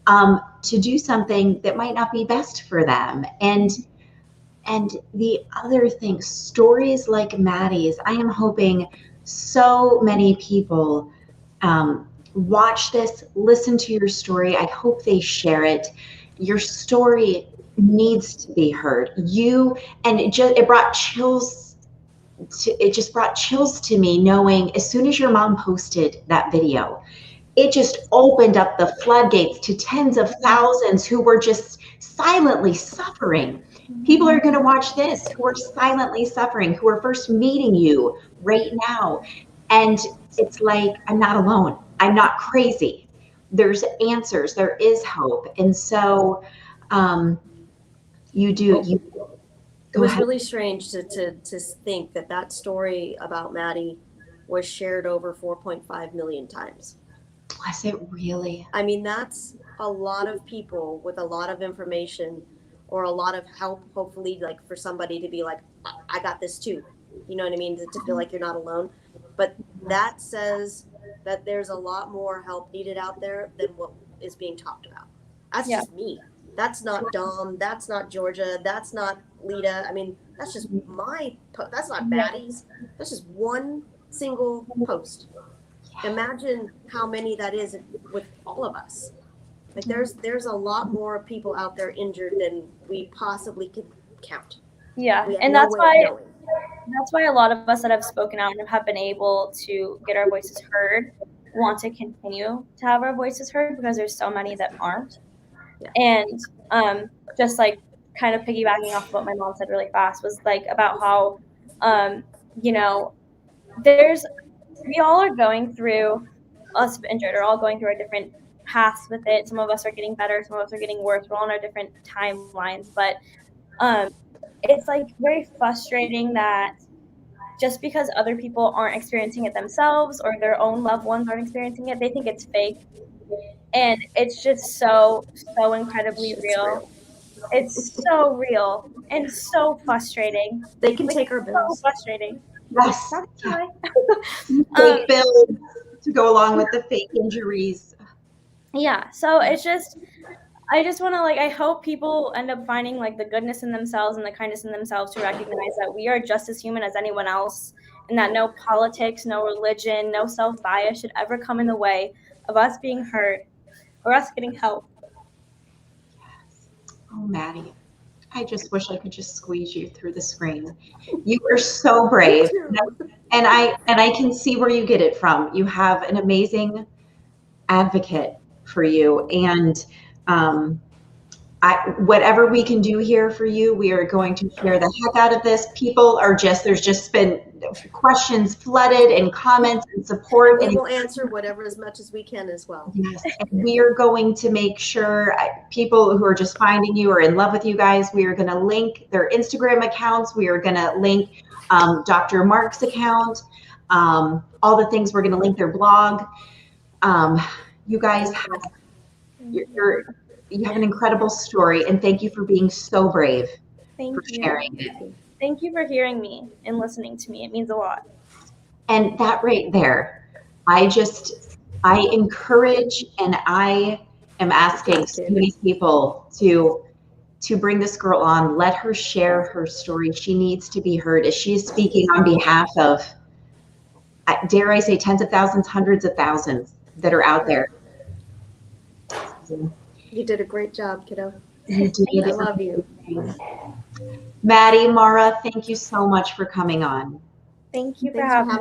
to do something that might not be best for them. And the other thing, stories like Maddie's, I am hoping so many people watch this, listen to your story. I hope they share it. Your story needs to be heard. And it brought chills. It just brought chills to me knowing as soon as your mom posted that video, it just opened up the floodgates to tens of thousands who were just silently suffering. People are going to watch this who are silently suffering, who are first meeting you right now. And it's like, I'm not alone. I'm not crazy. There's answers. There is hope. And so It was really strange to think that story about Maddie was shared over 4.5 million times. Was it really? I mean, that's a lot of people with a lot of information or a lot of help, hopefully, like for somebody to be like, I got this too. You know what I mean? To feel like you're not alone. But that says that there's a lot more help needed out there than what is being talked about. That's just me. That's not Dom. That's not Georgia. That's not Lita. I mean, that's just that's not Maddie's. That's just one single post. Imagine how many that is with all of us. Like there's a lot more people out there injured than we possibly could count. Yeah, and that's why a lot of us that have spoken out and have been able to get our voices heard want to continue to have our voices heard, because there's so many that aren't. Yeah. And just like kind of piggybacking off what my mom said really fast was like about how we all are going through, us injured are all going through our different paths with it. Some of us are getting better, some of us are getting worse. We're all on our different timelines, but it's like very frustrating that just because other people aren't experiencing it themselves or their own loved ones aren't experiencing it, they think it's fake. And it's just so incredibly real. It's so real and so frustrating. They can take our bills. So frustrating. Yes. Fake bills to go along with the fake injuries. Yeah. So it's just, I just want to I hope people end up finding the goodness in themselves and the kindness in themselves to recognize that we are just as human as anyone else, and that no politics, no religion, no self-bias should ever come in the way of us being heard or us getting help. Yes. Oh, Maddie, I just wish I could just squeeze you through the screen. You are so brave, and I can see where you get it from. You have an amazing advocate for you, and whatever we can do here for you, we are going to share the heck out of this. There's just been questions flooded and comments and support. And we'll answer whatever as much as we can as well. Yes, and we are going to make sure people who are just finding you or in love with you guys, we are going to link their Instagram accounts. We are going to link Dr. Mark's account, all the things. We're going to link their blog. You guys you have an incredible story, and thank you for being so brave for sharing it. Thank you for hearing me and listening to me. It means a lot. And that right there, I encourage, and I am asking so many people to bring this girl on. Let her share her story. She needs to be heard as she is speaking on behalf of, dare I say, tens of thousands, hundreds of thousands that are out there. You did a great job, kiddo. You did. I love you. Maddie, Mara, thank you so much for coming on. Thank you for having us.